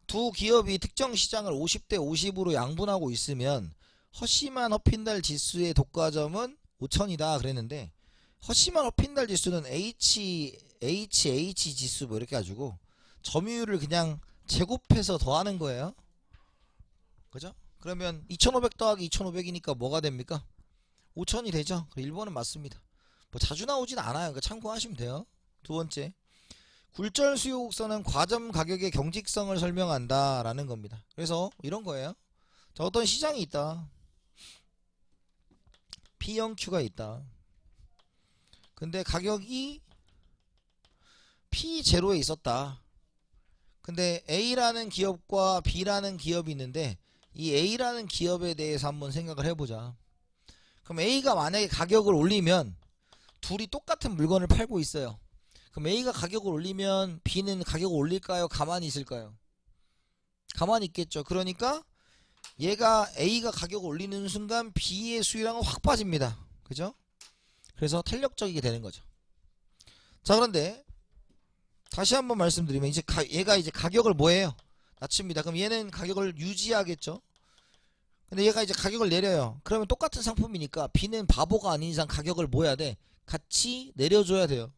두 기업이 특정 시장을 50대 50으로 양분하고 있으면 허쉬만 허핀달 지수의 독과점은 5천이다 그랬는데, 허쉬만 허핀달 지수는 HH 지수 뭐 이렇게 가지고 점유율을 그냥 제곱해서 더하는 거예요. 그죠? 그러면 2500 더하기 2500이니까 뭐가 됩니까? 5000이 되죠? 1번은 맞습니다. 뭐 자주 나오진 않아요. 그러니까 참고하시면 돼요. 두 번째, 굴절 수요 곡선은 과점 가격의 경직성을 설명한다 라는 겁니다. 그래서 이런 거예요. 자, 어떤 시장이 있다. P형 Q가 있다. 근데 가격이 P0에 있었다. 근데 A라는 기업과 B라는 기업이 있는데, 이 A라는 기업에 대해서 한번 생각을 해보자. 그럼 A가 만약에 가격을 올리면 둘이 똑같은 물건을 팔고 있어요. 그럼 A가 가격을 올리면 B는 가격을 올릴까요? 가만히 있을까요? 가만히 있겠죠. 그러니까 A가 가격을 올리는 순간 B의 수익량은 확 빠집니다. 그죠? 그래서 탄력적이게 되는 거죠. 자, 그런데 다시 한번 말씀드리면 이제 얘가 이제 가격을 뭐해요? 낮춥니다. 그럼 얘는 가격을 유지하겠죠. 근데 얘가 이제 가격을 내려요. 그러면 똑같은 상품이니까 B는 바보가 아닌 이상 가격을 뭐 해야 돼? 같이 내려줘야 돼요.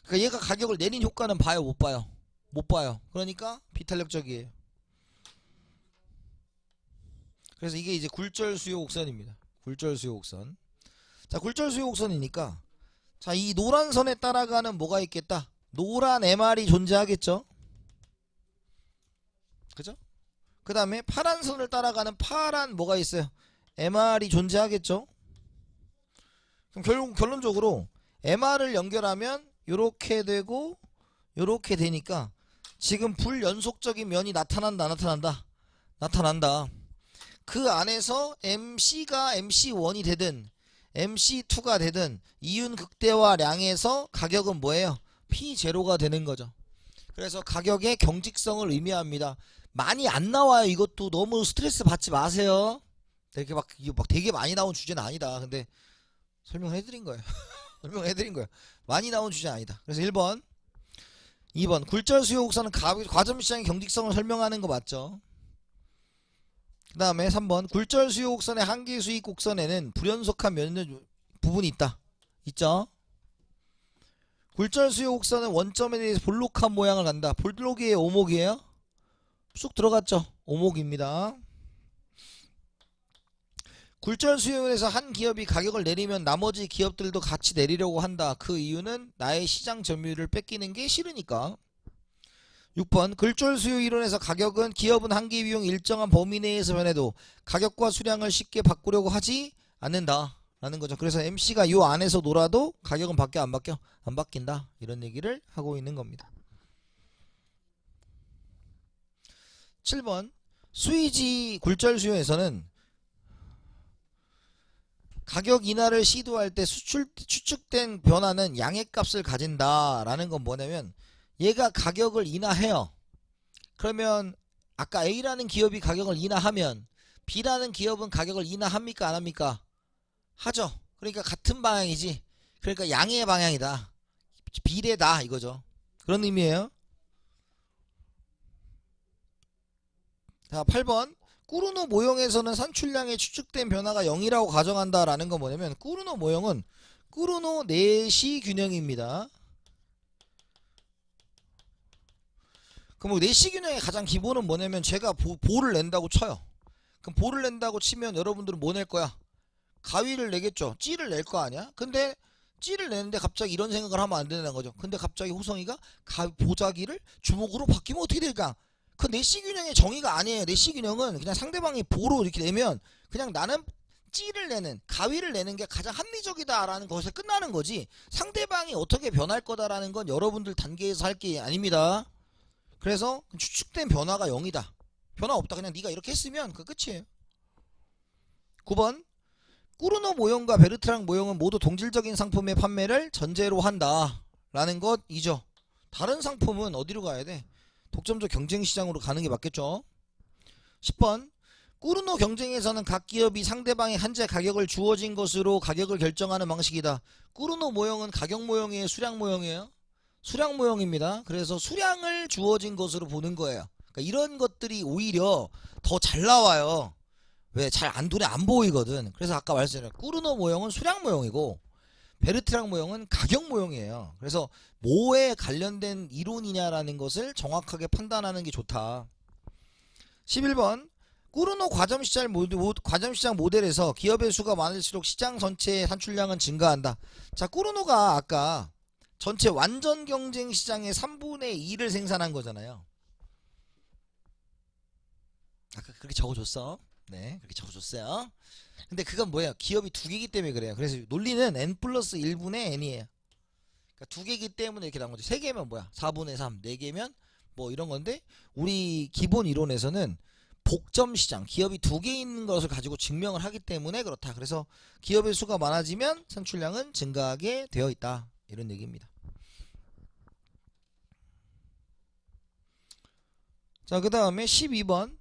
그러니까 얘가 가격을 내린 효과는 봐요, 못 봐요? 못 봐요. 그러니까 비탄력적이에요. 그래서 이게 이제 굴절 수요 곡선입니다. 굴절 수요 곡선. 자, 굴절 수요 곡선이니까, 자, 이 노란 선에 따라가는 뭐가 있겠다? 노란 MR이 존재하겠죠? 그죠? 그 다음에 파란 선을 따라가는 파란 뭐가 있어요? MR이 존재하겠죠? 그럼 결론적으로 MR을 연결하면 요렇게 되고 요렇게 되니까 지금 불연속적인 면이 나타난다, 나타난다? 나타난다. 그 안에서 MC가 MC1이 되든 MC2가 되든 이윤 극대화량에서 가격은 뭐예요? P0가 되는 거죠. 그래서 가격의 경직성을 의미합니다. 많이 안 나와요. 이것도 너무 스트레스 받지 마세요. 이렇게 막 되게 많이 나온 주제는 아니다. 근데 설명해드린 거예요. 설명해드린 거예요. 많이 나온 주제 아니다. 그래서 1번, 2번 굴절 수요 곡선은 과점 시장의 경직성을 설명하는 거 맞죠? 그 다음에 3번 굴절 수요 곡선의 한계 수익 곡선에는 불연속한 면 부분이 있다. 있죠? 굴절 수요 곡선은 원점에 대해서 볼록한 모양을 간다. 볼록이에요, 오목이에요? 쑥 들어갔죠? 오목입니다. 굴절 수요에서 한 기업이 가격을 내리면 나머지 기업들도 같이 내리려고 한다. 그 이유는 나의 시장 점유율을 뺏기는 게 싫으니까. 6번 굴절 수요 이론에서 가격은 기업은 한계 비용 일정한 범위 내에서 변해도 가격과 수량을 쉽게 바꾸려고 하지 않는다. 라는 거죠. 그래서 MC가 요 안에서 놀아도 가격은 바뀌어 안 바뀌어? 안 바뀐다. 이런 얘기를 하고 있는 겁니다. 7번 수의지 굴절 수요에서는 가격 인하를 시도할 때 추측된 변화는 양액값을 가진다 라는 건 뭐냐면 얘가 가격을 인하해요. 그러면 아까 A라는 기업이 가격을 인하하면 B라는 기업은 가격을 인하합니까 안 합니까? 하죠. 그러니까 같은 방향이지. 그러니까 양의 방향이다. 비례다 이거죠. 그런 의미예요. 자, 8번 꾸르노 모형에서는 산출량의 추측된 변화가 0이라고 가정한다 라는 건 뭐냐면 꾸르노 모형은 꾸르노 내시 균형입니다. 그럼 내시 균형의 가장 기본은 뭐냐면 제가 보를 낸다고 쳐요. 그럼 보를 낸다고 치면 여러분들은 뭐 낼 거야? 가위를 내겠죠. 찌를 낼 거 아니야? 근데 찌를 내는데 갑자기 이런 생각을 하면 안 된다는 거죠. 근데 갑자기 호성이가 보자기를 주먹으로 바뀌면 어떻게 될까? 그 내시 균형의 정의가 아니에요. 내시 균형은 그냥 상대방이 보로 이렇게 내면 그냥 나는 찌를 내는 가위를 내는 게 가장 합리적이다라는 것에 끝나는 거지. 상대방이 어떻게 변할 거다라는 건 여러분들 단계에서 할 게 아닙니다. 그래서 추측된 변화가 0이다. 변화 없다. 그냥 네가 이렇게 했으면 그 끝이에요. 9번 꾸르노 모형과 베르트랑 모형은 모두 동질적인 상품의 판매를 전제로 한다 라는 것이죠. 다른 상품은 어디로 가야 돼? 독점적 경쟁시장으로 가는 게 맞겠죠. 10번 꾸르노 경쟁에서는 각 기업이 상대방의 한제 가격을 주어진 것으로 가격을 결정하는 방식이다. 꾸르노 모형은 가격 모형이에요? 수량 모형이에요? 수량 모형입니다. 그래서 수량을 주어진 것으로 보는 거예요. 그러니까 이런 것들이 오히려 더 잘 나와요. 왜? 눈에 안 보이거든. 그래서 아까 말씀드린 꾸르노 모형은 수량 모형이고 베르트랑 모형은 가격 모형이에요. 그래서 뭐에 관련된 이론이냐라는 것을 정확하게 판단하는 게 좋다. 11번 꾸르노 과점시장 모델에서 기업의 수가 많을수록 시장 전체의 산출량은 증가한다. 자, 꾸르노가 아까 전체 완전 경쟁 시장의 3분의 2를 생산한 거잖아요. 아까 그렇게 적어줬어. 네, 그렇게 적어줬어요. 근데 그건 뭐예요? 기업이 두 개이기 때문에 그래요. 그래서 논리는 n 플러스 1분의 n이에요. 그러니까 두 개이기 때문에 이렇게 나온 거지. 세 개면 뭐야? 4분의 3, 네 개면 뭐 이런 건데 우리 기본 이론에서는 복점 시장, 기업이 두 개 있는 것을 가지고 증명을 하기 때문에 그렇다. 그래서 기업의 수가 많아지면 산출량은 증가하게 되어 있다. 이런 얘기입니다. 자, 그 다음에 12번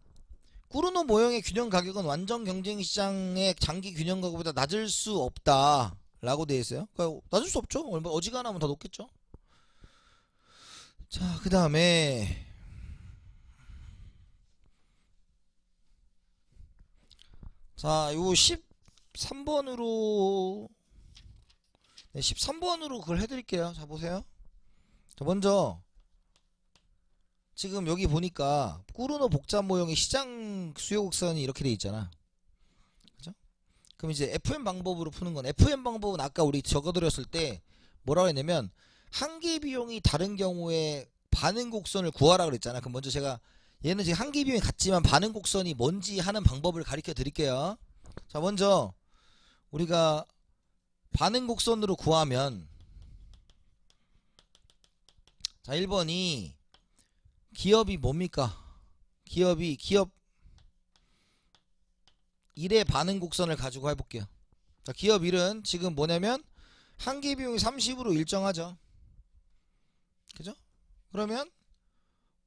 꾸르노 모형의 균형 가격은 완전 경쟁 시장의 장기 균형 가격보다 낮을 수 없다 라고 되어 있어요. 그러니까 낮을 수 없죠. 어지간하면 더 높겠죠. 자, 그 다음에 자, 요 13번으로 13번으로 그걸 해드릴게요. 자, 보세요. 자, 먼저 지금 여기 보니까 꾸르노 복잡 모형의 시장 수요 곡선이 이렇게 돼 있잖아. 그죠? 그럼 이제 FM 방법으로 푸는 건 FM 방법은 아까 우리 적어드렸을 때 뭐라고 했냐면 한계 비용이 다른 경우에 반응 곡선을 구하라 그랬잖아. 그럼 먼저 제가 얘는 지금 한계 비용이 같지만 반응 곡선이 뭔지 하는 방법을 가르쳐 드릴게요. 자, 먼저 우리가 반응 곡선으로 구하면 자, 1번이 기업이 뭡니까? 기업 1의 반응 곡선을 가지고 해볼게요. 자, 기업 1은 지금 뭐냐면 한계 비용이 30으로 일정하죠. 그죠? 그러면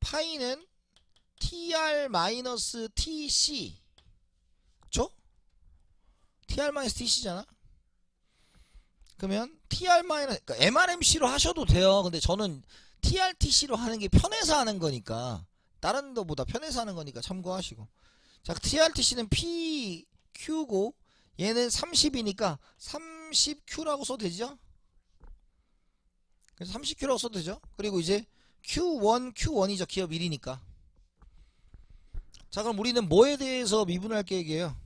파이는 TR-TC 그쵸? TR-TC잖아. 그러면 그러니까 MRMC로 하셔도 돼요. 근데 저는 TRTC로 하는 게 편해서 하는 거니까 다른 거보다 편해서 하는 거니까 참고하시고. 자, TRTC는 PQ고 얘는 30이니까 30Q라고 써도 되죠? 그래서 30Q라고 써도 되죠? 그리고 이제 Q1이죠. 기업 1이니까. 자, 그럼 우리는 뭐에 대해서 미분할 계획이에요?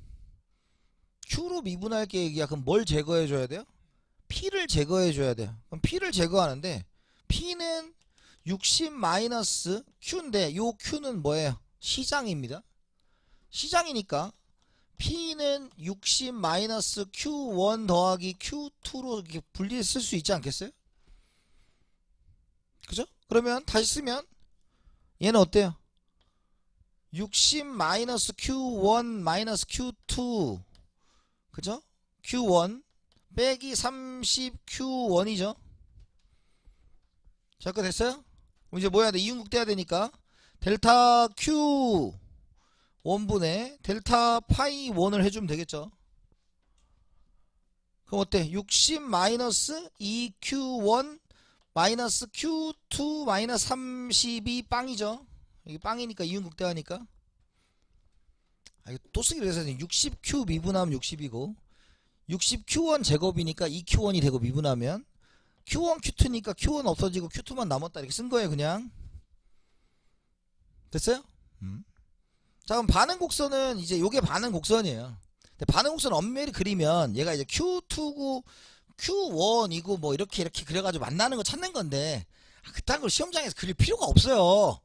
Q로 미분할 계획이야. 그럼 뭘 제거해 줘야 돼요? P를 제거해 줘야 돼요. 그럼 P를 제거하는데 P는 60 Q인데 요 Q는 뭐예요? 시장입니다. 시장이니까 P는 60 마이너스 Q1 더하기 Q2로 이렇게 분리해 쓸 수 있지 않겠어요? 그죠? 그러면 다시 쓰면 얘는 어때요? 60 마이너스 Q1 마이너스 Q2 그죠? Q1 빼기 30 Q1이죠. 자, 그 됐어요? 그럼 이제 뭐 해야 돼? 이응국 떼야 되니까 델타 Q 1분의 델타 파이 1을 해주면 되겠죠. 그럼 어때? 60 마이너스 2Q1 마이너스 Q2 마이너스 32 빵이죠. 이게 빵이니까 이응국 떼하니까. 아, 이거 또 쓰기로 해서 60Q 미분하면 60이고 60Q1 제곱이니까 2Q1이 되고 미분하면 Q1 Q2니까 Q1 없어지고 Q2만 남았다 이렇게 쓴 거예요. 그냥 됐어요? 자, 그럼 반응 곡선은 이제 요게 반응 곡선이에요. 근데 반응 곡선 엄밀히 그리면 얘가 이제 Q2고 Q1이고 뭐 이렇게 그래가지고 만나는 거 찾는 건데 그딴 걸 시험장에서 그릴 필요가 없어요.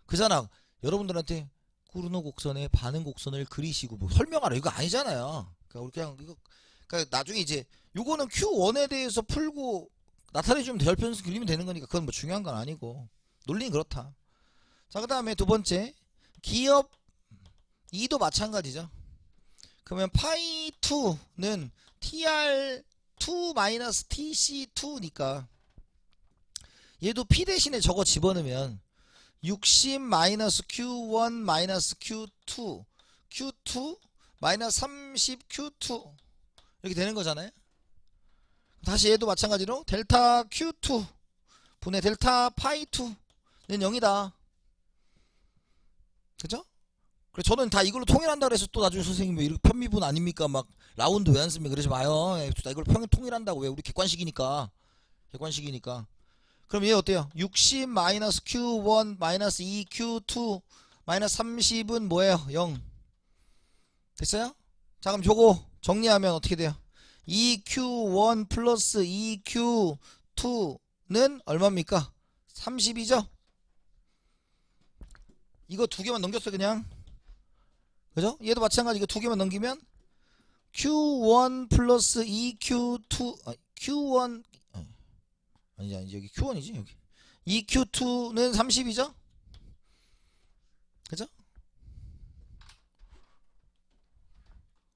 그잖아. 여러분들한테 구르노 곡선의 반응 곡선을 그리시고 뭐 설명하라 이거 아니잖아요. 그러니까 우리 그냥 이거 그러니까 나중에 이제 요거는 Q1에 대해서 풀고 나타내주면 대열편수 그리면 되는 거니까 그건 뭐 중요한 건 아니고 논리는 그렇다. 자, 그 다음에 두 번째 기업 2도 마찬가지죠. 그러면 파이 2는 TR2 마이너스 TC2니까 얘도 P 대신에 저거 집어넣으면 60 마이너스 Q1 마이너스 Q2 Q2 마이너스 30 Q2 이렇게 되는 거잖아요. 다시 얘도 마찬가지로 델타 Q2 분의 델타 파이 2는 0이다. 그죠? 그래 저는 다 이걸로 통일한다 그래서 또 나중에 선생님 왜 이렇게 편미분 아닙니까? 막 라운드 왜 안 씁니까? 그러지 마요. 나 이걸 통일한다고 왜 우리 객관식이니까. 그럼 얘 어때요? 60 마이너스 Q1 마이너스 2 Q2 마이너스 30은 뭐예요? 0 됐어요? 자, 그럼 저거 정리하면 어떻게 돼요? 2Q1 플러스 2Q2는 얼마입니까? 30이죠? 이거 두 개만 넘겼어요 그냥. 그죠? 얘도 마찬가지. 이거 두 개만 넘기면 Q1 플러스 2Q2 Q1 아니지 여기 Q1이지 여기 2Q2는 30이죠? 그죠?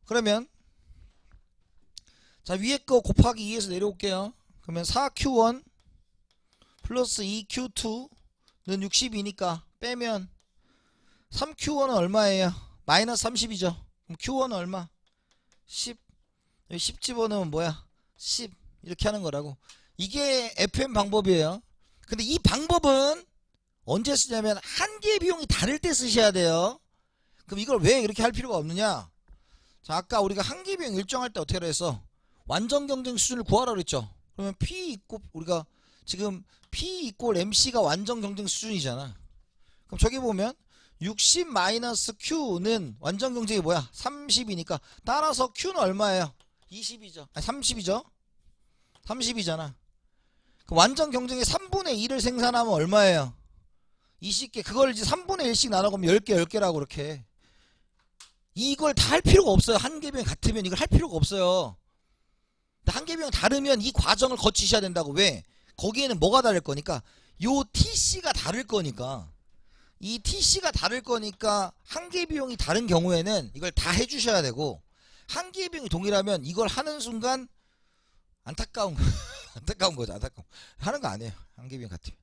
그러면 자, 위에 거 곱하기 2에서 내려올게요. 그러면 4Q1 플러스 2Q2는 60이니까 빼면 3Q1은 얼마예요? 마이너스 30이죠. 그럼 Q1은 얼마? 10. 여기 10 집어넣으면 뭐야? 10. 이렇게 하는 거라고. 이게 FM 방법이에요. 근데 이 방법은 언제 쓰냐면 한계 비용이 다를 때 쓰셔야 돼요. 그럼 이걸 왜 이렇게 할 필요가 없느냐? 자, 아까 우리가 한계 비용 일정할 때 어떻게 했어? 완전 경쟁 수준을 구하라 그랬죠. 그러면 P 이꼴 우리가 지금 P 이꼴 MC가 완전 경쟁 수준이잖아. 그럼 저기 보면 60 마이너스 Q는 완전 경쟁이 뭐야? 30이니까 따라서 Q는 얼마예요? 20이죠. 아니 30이죠. 30이잖아. 그 완전 경쟁의 3분의 1을 생산하면 얼마예요? 20개. 그걸 이제 3분의 1씩 나눠보면 10개 10개라고 그렇게. 이걸 다 할 필요가 없어요. 한계비용이 같으면 이걸 할 필요가 없어요. 한계비용이 다르면 이 과정을 거치셔야 된다고. 왜? 거기에는 뭐가 다를 거니까 요 TC가 다를 거니까. 이 TC가 다를 거니까 한계비용이 다른 경우에는 이걸 다 해주셔야 되고, 한계비용이 동일하면 이걸 하는 순간 안타까운 거 안타까운 거죠. 안타까운 하는 거 아니에요. 한계비용 같으면.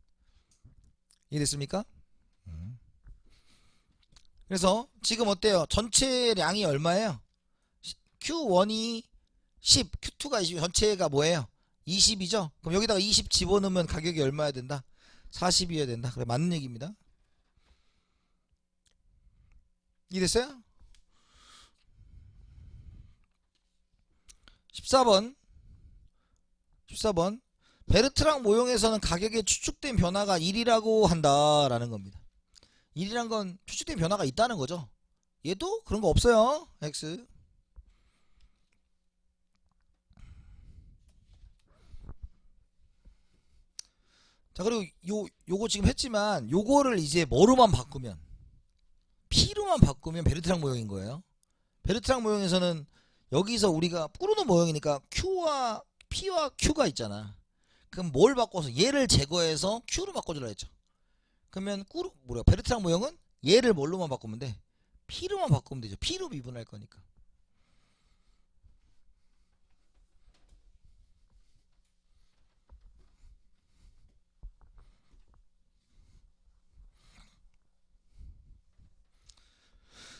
이해됐습니까? 그래서 지금 어때요? 전체량이 얼마예요? Q1이 10, Q2가 20, 전체가 뭐예요? 20이죠? 그럼 여기다가 20 집어넣으면 가격이 얼마야 된다? 40이어야 된다. 그래, 맞는 얘기입니다. 이해됐어요? 14번 베르트랑 모형에서는 가격의 추측된 변화가 1이라고 한다라는 겁니다. 1이란 건 추측된 변화가 있다는 거죠. 얘도 그런 거 없어요. X. 자, 그리고 요거 지금 했지만 요거를 이제 뭐로만 바꾸면 P로만 바꾸면 베르트랑 모형인 거예요. 베르트랑 모형에서는 여기서 우리가 꾸르노 모형이니까 Q와 P와 Q가 있잖아. 그럼 뭘 바꿔서 얘를 제거해서 Q로 바꿔주라 했죠. 그러면 베르트랑 모형은 얘를 뭘로만 바꾸면 돼? P로만 바꾸면 되죠. P로 미분할 거니까.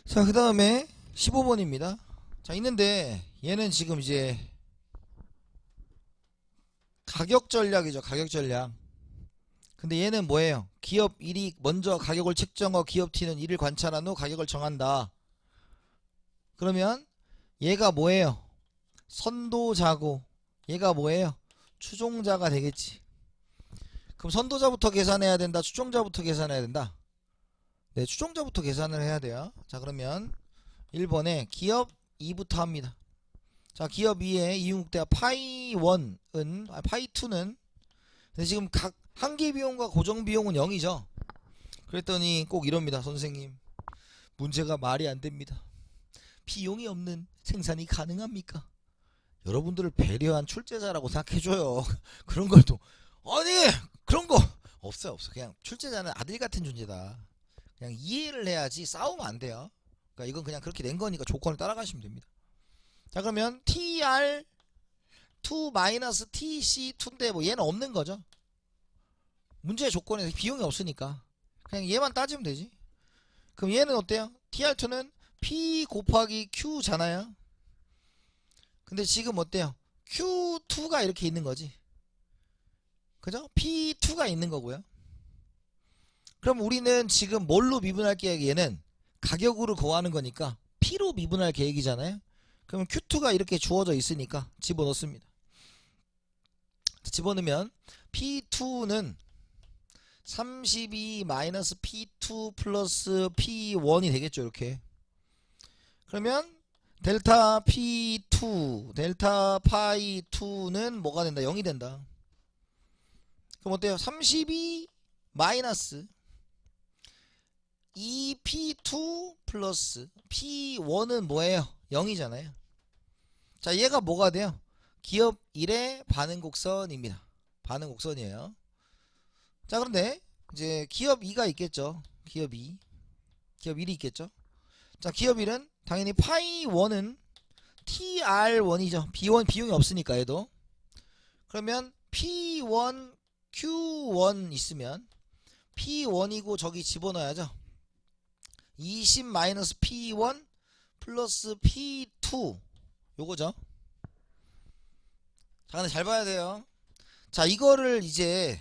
자, 그 다음에 15번입니다. 자, 있는데 얘는 지금 이제 가격 전략이죠. 가격 전략. 근데 얘는 뭐예요? 기업 1이 먼저 가격을 책정하고 기업 T는 이를 관찰한 후 가격을 정한다. 그러면 얘가 뭐예요? 선도자고 얘가 뭐예요? 추종자가 되겠지. 그럼 선도자부터 계산해야 된다. 추종자부터 계산해야 된다. 네, 추종자부터 계산을 해야 돼요. 자, 그러면 1번에 기업 2부터 합니다. 자, 기업 2의 이윤국대와 파이 1은 파이 2는 근데 지금 각 한계비용과 고정비용은 0이죠. 그랬더니 꼭 이럽니다. 선생님, 문제가 말이 안 됩니다. 비용이 없는 생산이 가능합니까? 여러분들을 배려한 출제자라고 생각해줘요. 그런 걸 또 아니 그런 거 없어요. 그냥 출제자는 아들 같은 존재다. 그냥 이해를 해야지 싸우면 안 돼요. 그러니까 이건 그냥 그렇게 낸 거니까 조건을 따라가시면 됩니다. 자, 그러면 TR2 TC2인데 뭐 얘는 없는 거죠. 문제의 조건에서 비용이 없으니까 그냥 얘만 따지면 되지. 그럼 얘는 어때요? TR2는 P 곱하기 Q잖아요. 근데 지금 어때요? Q2가 이렇게 있는 거지. 그죠? P2가 있는 거고요. 그럼 우리는 지금 뭘로 미분할 계획? 얘는 가격으로 구하는 거니까 P로 미분할 계획이잖아요. 그럼 Q2가 이렇게 주어져 있으니까 집어넣습니다. 집어넣으면 P2는 32 마이너스 P2 플러스 P1이 되겠죠. 이렇게. 그러면 델타 P2 델타 파이 2는 뭐가 된다? 0이 된다. 그럼 어때요? 32 마이너스 2P2 플러스 P1은 뭐예요? 0이잖아요. 자, 얘가 뭐가 돼요? 기업 1의 반응곡선입니다. 반응곡선이에요. 자, 그런데 이제 기업 2가 있겠죠. 기업 2 기업 1이 있겠죠. 자, 기업 1은 당연히 파이 1은 TR1이죠. B1 비용이 없으니까 얘도. 그러면 P1 Q1 있으면 P1이고 저기 집어넣어야죠. 20 마이너스 P1 플러스 P2 요거죠. 자, 근데 잘 봐야 돼요. 자, 이거를 이제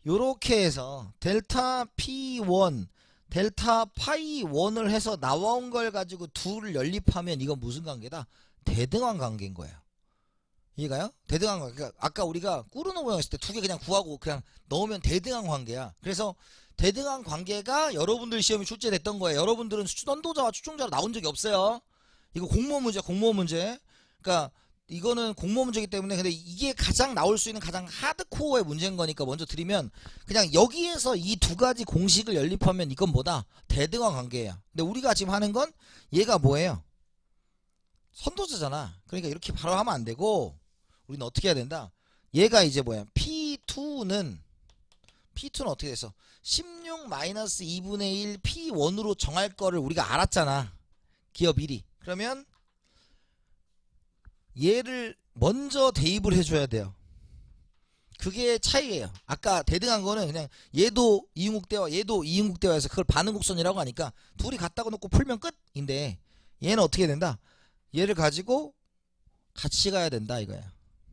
요렇게 해서 델타 P1 델타 파이 1을 해서 나온 걸 가지고 둘을 연립하면 이건 무슨 관계다? 대등한 관계인 거예요. 이해가요? 대등한 관계. 그러니까 아까 우리가 꾸르노 모형 했을 때 두 개 그냥 구하고 그냥 넣으면 대등한 관계야. 그래서 대등한 관계가 여러분들 시험에 출제됐던 거예요. 여러분들은 선도자와 추종자로 나온 적이 없어요. 이거 공무원 문제, 공무원 문제. 그러니까 이거는 공무원 문제이기 때문에 근데 이게 가장 나올 수 있는 가장 하드코어의 문제인 거니까 먼저 드리면 그냥 여기에서 이 두 가지 공식을 연립하면 이건 뭐다? 대등한 관계예요. 근데 우리가 지금 하는 건 얘가 뭐예요? 선도자잖아. 그러니까 이렇게 바로 하면 안 되고 우리는 어떻게 해야 된다? 얘가 이제 뭐야? P2는 어떻게 됐어? 16 마이너스 2분의 1 P1으로 정할 거를 우리가 알았잖아. 기업 1이. 그러면 얘를 먼저 대입을 해줘야 돼요. 그게 차이예요. 아까 대등한 거는 그냥 얘도 이응국대와 얘도 이응국대와 해서 그걸 반응곡선이라고 하니까 둘이 갖다가 놓고 풀면 끝인데 얘는 어떻게 된다? 얘를 가지고 같이 가야 된다 이거야.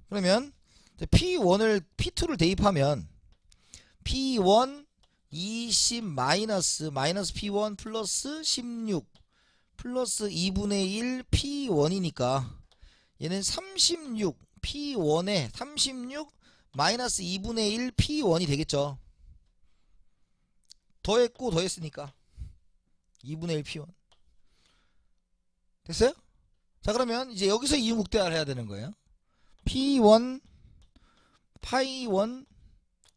그러면 P1을 P2를 대입하면 P1 20 마이너스 P1 플러스 16 플러스 2분의 1 P1이니까 얘는 36 P1에 36 마이너스 2분의 1 P1이 되겠죠. 더했고 더했으니까 2분의 1 P1 됐어요? 자, 그러면 이제 여기서 이응국대화를 해야 되는 거예요. P1 파이 1이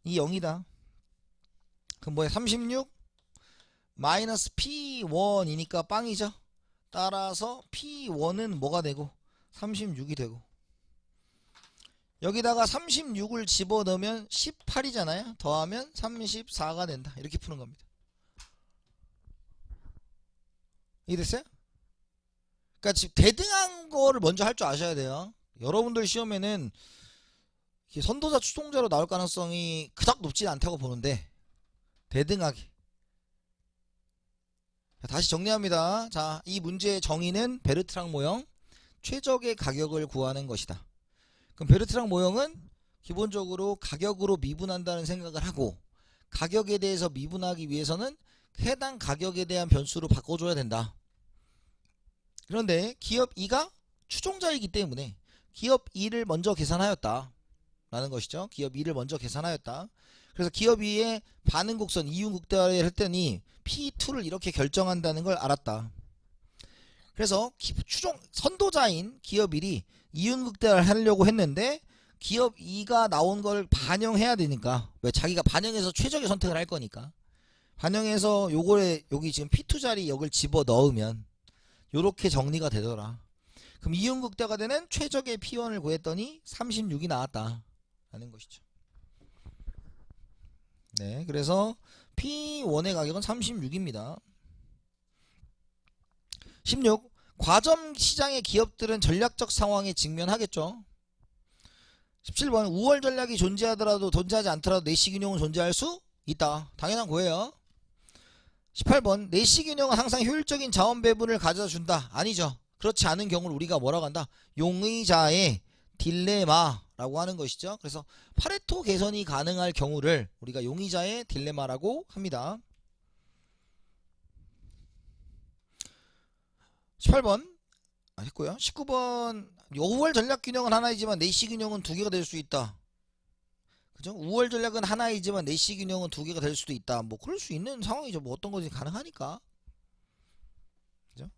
0이다. 그럼 뭐야? 36 마이너스 P1이니까 빵이죠. 따라서 P1은 뭐가 되고 36이 되고, 여기다가 36을 집어넣으면 18이잖아요. 더하면 34가 된다. 이렇게 푸는 겁니다. 이해됐어요? 그러니까 지금 대등한 거를 먼저 할 줄 아셔야 돼요. 여러분들 시험에는 선도자 추종자로 나올 가능성이 그닥 높지 않다고 보는데, 대등하게. 다시 정리합니다. 자, 이 문제의 정의는 베르트랑 모형 최적의 가격을 구하는 것이다. 그럼 베르트랑 모형은 기본적으로 가격으로 미분한다는 생각을 하고, 가격에 대해서 미분하기 위해서는 해당 가격에 대한 변수로 바꿔줘야 된다. 그런데 기업 2가 추종자이기 때문에 기업 2를 먼저 계산하였다 라는 것이죠. 기업 2를 먼저 계산하였다. 그래서 기업 2의 반응곡선 이윤극대화를 했더니 P2를 이렇게 결정한다는 걸 알았다. 그래서 선도자인 기업 1이 이윤극대화를 하려고 했는데, 기업 2가 나온 걸 반영해야 되니까, 왜 자기가 반영해서 최적의 선택을 할 거니까, 반영해서 요거에 여기 지금 P2 자리 여길 집어 넣으면 요렇게 정리가 되더라. 그럼 이윤극대가 되는 최적의 P1을 구했더니 36이 나왔다 라는 것이죠. 네, 그래서 P1의 가격은 36입니다. 16. 과점 시장의 기업들은 전략적 상황에 직면하겠죠. 17번. 우월 전략이 존재하지 않더라도 내시균형은 존재할 수 있다. 당연한 거예요. 18번. 내시균형은 항상 효율적인 자원 배분을 가져다 준다. 아니죠. 그렇지 않은 경우를 우리가 뭐라고 한다? 용의자의 딜레마라고 하는 것이죠. 그래서 파레토 개선이 가능할 경우를 우리가 용의자의 딜레마라고 합니다. 18번 했고요. 19번. 우월 전략 균형은 하나이지만 내시 균형은 두 개가 될 수 있다. 그죠? 우월 전략은 하나이지만 내시 균형은 두 개가 될 수도 있다. 뭐 그럴 수 있는 상황이죠. 뭐 어떤 것이 가능하니까. 그죠?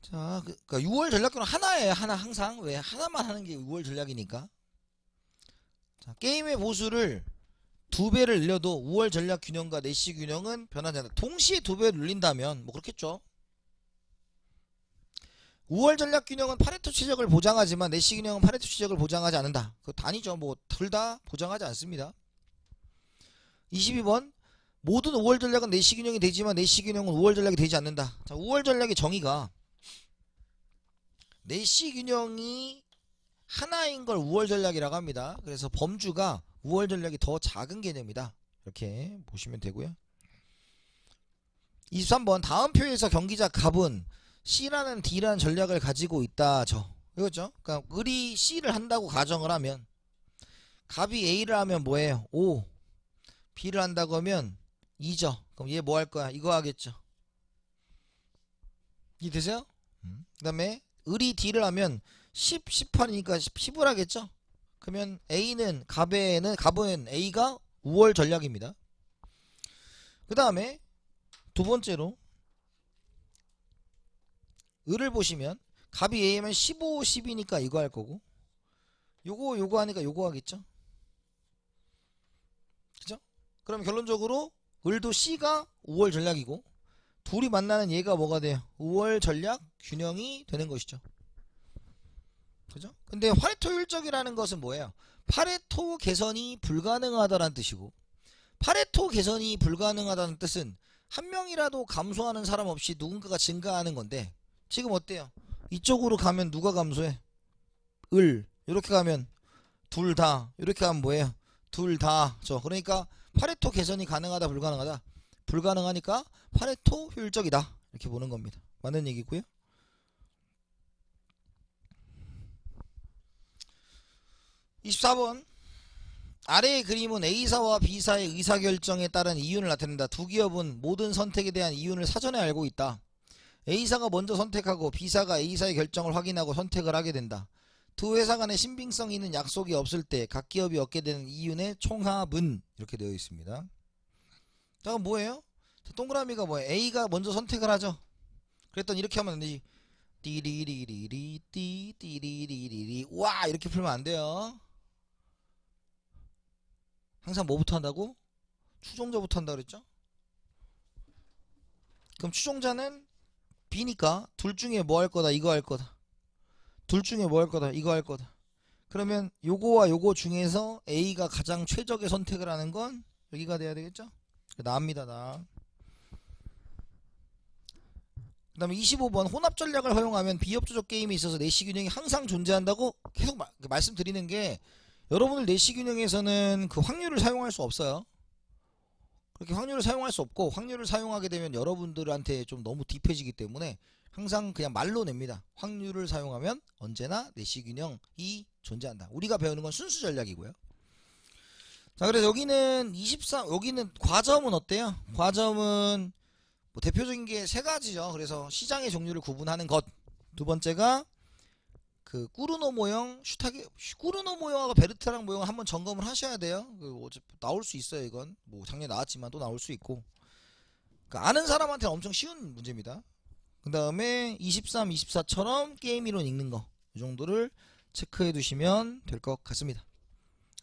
자, 그러니까 6월 전략 균형 하나예요. 하나 항상. 왜? 하나만 하는 게 6월 전략이니까. 자, 게임의 보수를 2배를 늘려도 5월 전략 균형과 내시 균형은 변하지 않는다. 동시에 2배를 늘린다면 뭐 그렇겠죠. 5월 전략 균형은 파레토 최적을 보장하지만 내시 균형은 파레토 최적을 보장하지 않는다. 그거 아니죠. 뭐 둘 다 보장하지 않습니다. 22번. 모든 5월 전략은 내시 균형이 되지만 내시 균형은 5월 전략이 되지 않는다. 자, 5월 전략의 정의가 내시 균형이 하나인 걸 5월 전략이라고 합니다. 그래서 범주가 5월 전략이 더 작은 개념이다. 이렇게 보시면 되고요. 23번. 다음 표에서 경기자 갑은 C라는 D라는 전략을 가지고 있다. 이거죠. 그러니까 을이 C를 한다고 가정을 하면, 갑이 A를 하면 뭐예요? 5. B를 한다고 하면 2죠. 그럼 얘 뭐 할 거야? 이거 하겠죠. 이해되세요? 그 다음에 을이 D를 하면 10, 18이니까 10을 하겠죠. 그러면 갑은 A가 5월 전략입니다. 그 다음에 두 번째로 을을 보시면 갑이 A면 15, 10이니까 이거 할 거고, 요거 하니까 요거 하겠죠. 그죠? 그럼 결론적으로 을도 C가 5월 전략이고, 둘이 만나는 얘가 뭐가 돼요? 5월 전략 균형이 되는 것이죠. 그죠? 근데 파레토 효율적이라는 것은 뭐예요? 파레토 개선이 불가능하다는 뜻이고, 파레토 개선이 불가능하다는 뜻은 한 명이라도 감소하는 사람 없이 누군가가 증가하는 건데, 지금 어때요? 이쪽으로 가면 누가 감소해? 을. 이렇게 가면 둘 다. 이렇게 가면 뭐예요? 둘 다. 그러니까 파레토 개선이 가능하다 불가능하다? 불가능하니까 파레토 효율적이다. 이렇게 보는 겁니다. 맞는 얘기고요. 24번. 아래의 그림은 A사와 B사의 의사결정에 따른 이윤을 나타낸다. 두 기업은 모든 선택에 대한 이윤을 사전에 알고 있다. A사가 먼저 선택하고 B사가 A사의 결정을 확인하고 선택을 하게 된다. 두 회사 간의 신빙성 있는 약속이 없을 때 각 기업이 얻게 되는 이윤의 총합은 이렇게 되어 있습니다. 자, 그럼 뭐예요? 자, 동그라미가 뭐예요? A가 먼저 선택을 하죠. 그랬더니 이렇게 하면 안 되지. 띠리리리리 띠리리리리 와 이렇게 풀면 안 돼요. 항상 뭐부터 한다고? 추종자부터 한다 그랬죠? 그럼 추종자는 B니까 둘 중에 뭐 할 거다, 이거 할 거다. 둘 중에 뭐 할 거다, 이거 할 거다. 그러면 요거와 요거 중에서 A가 가장 최적의 선택을 하는 건 여기가 돼야 되겠죠? 나입니다, 나. 그 다음에 25번 혼합 전략을 허용하면 비협조적 게임에 있어서 내시 균형이 항상 존재한다고 계속 말씀드리는 게, 여러분들 내시 균형에서는 그 확률을 사용할 수 없어요. 그렇게 확률을 사용할 수 없고, 확률을 사용하게 되면 여러분들한테 좀 너무 딥해지기 때문에 항상 그냥 말로 냅니다. 확률을 사용하면 언제나 내시 균형이 존재한다. 우리가 배우는 건 순수 전략이고요. 자, 그래서 여기는 23, 여기는 과점은 어때요? 과점은 뭐 대표적인 게 세 가지죠. 그래서 시장의 종류를 구분하는 것. 두 번째가 그 꾸르노 모형, 슈타게, 꾸르노 모형하고 베르테랑 모형을 한번 점검을 하셔야 돼요. 나올 수 있어요, 이건. 뭐 작년에 나왔지만 또 나올 수 있고. 그러니까 아는 사람한테는 엄청 쉬운 문제입니다. 그 다음에 23, 24처럼 게임 이론 읽는 거, 이 정도를 체크해 두시면 될 것 같습니다.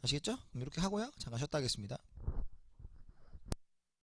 아시겠죠? 그럼 이렇게 하고요. 잠깐 쉬었다 하겠습니다.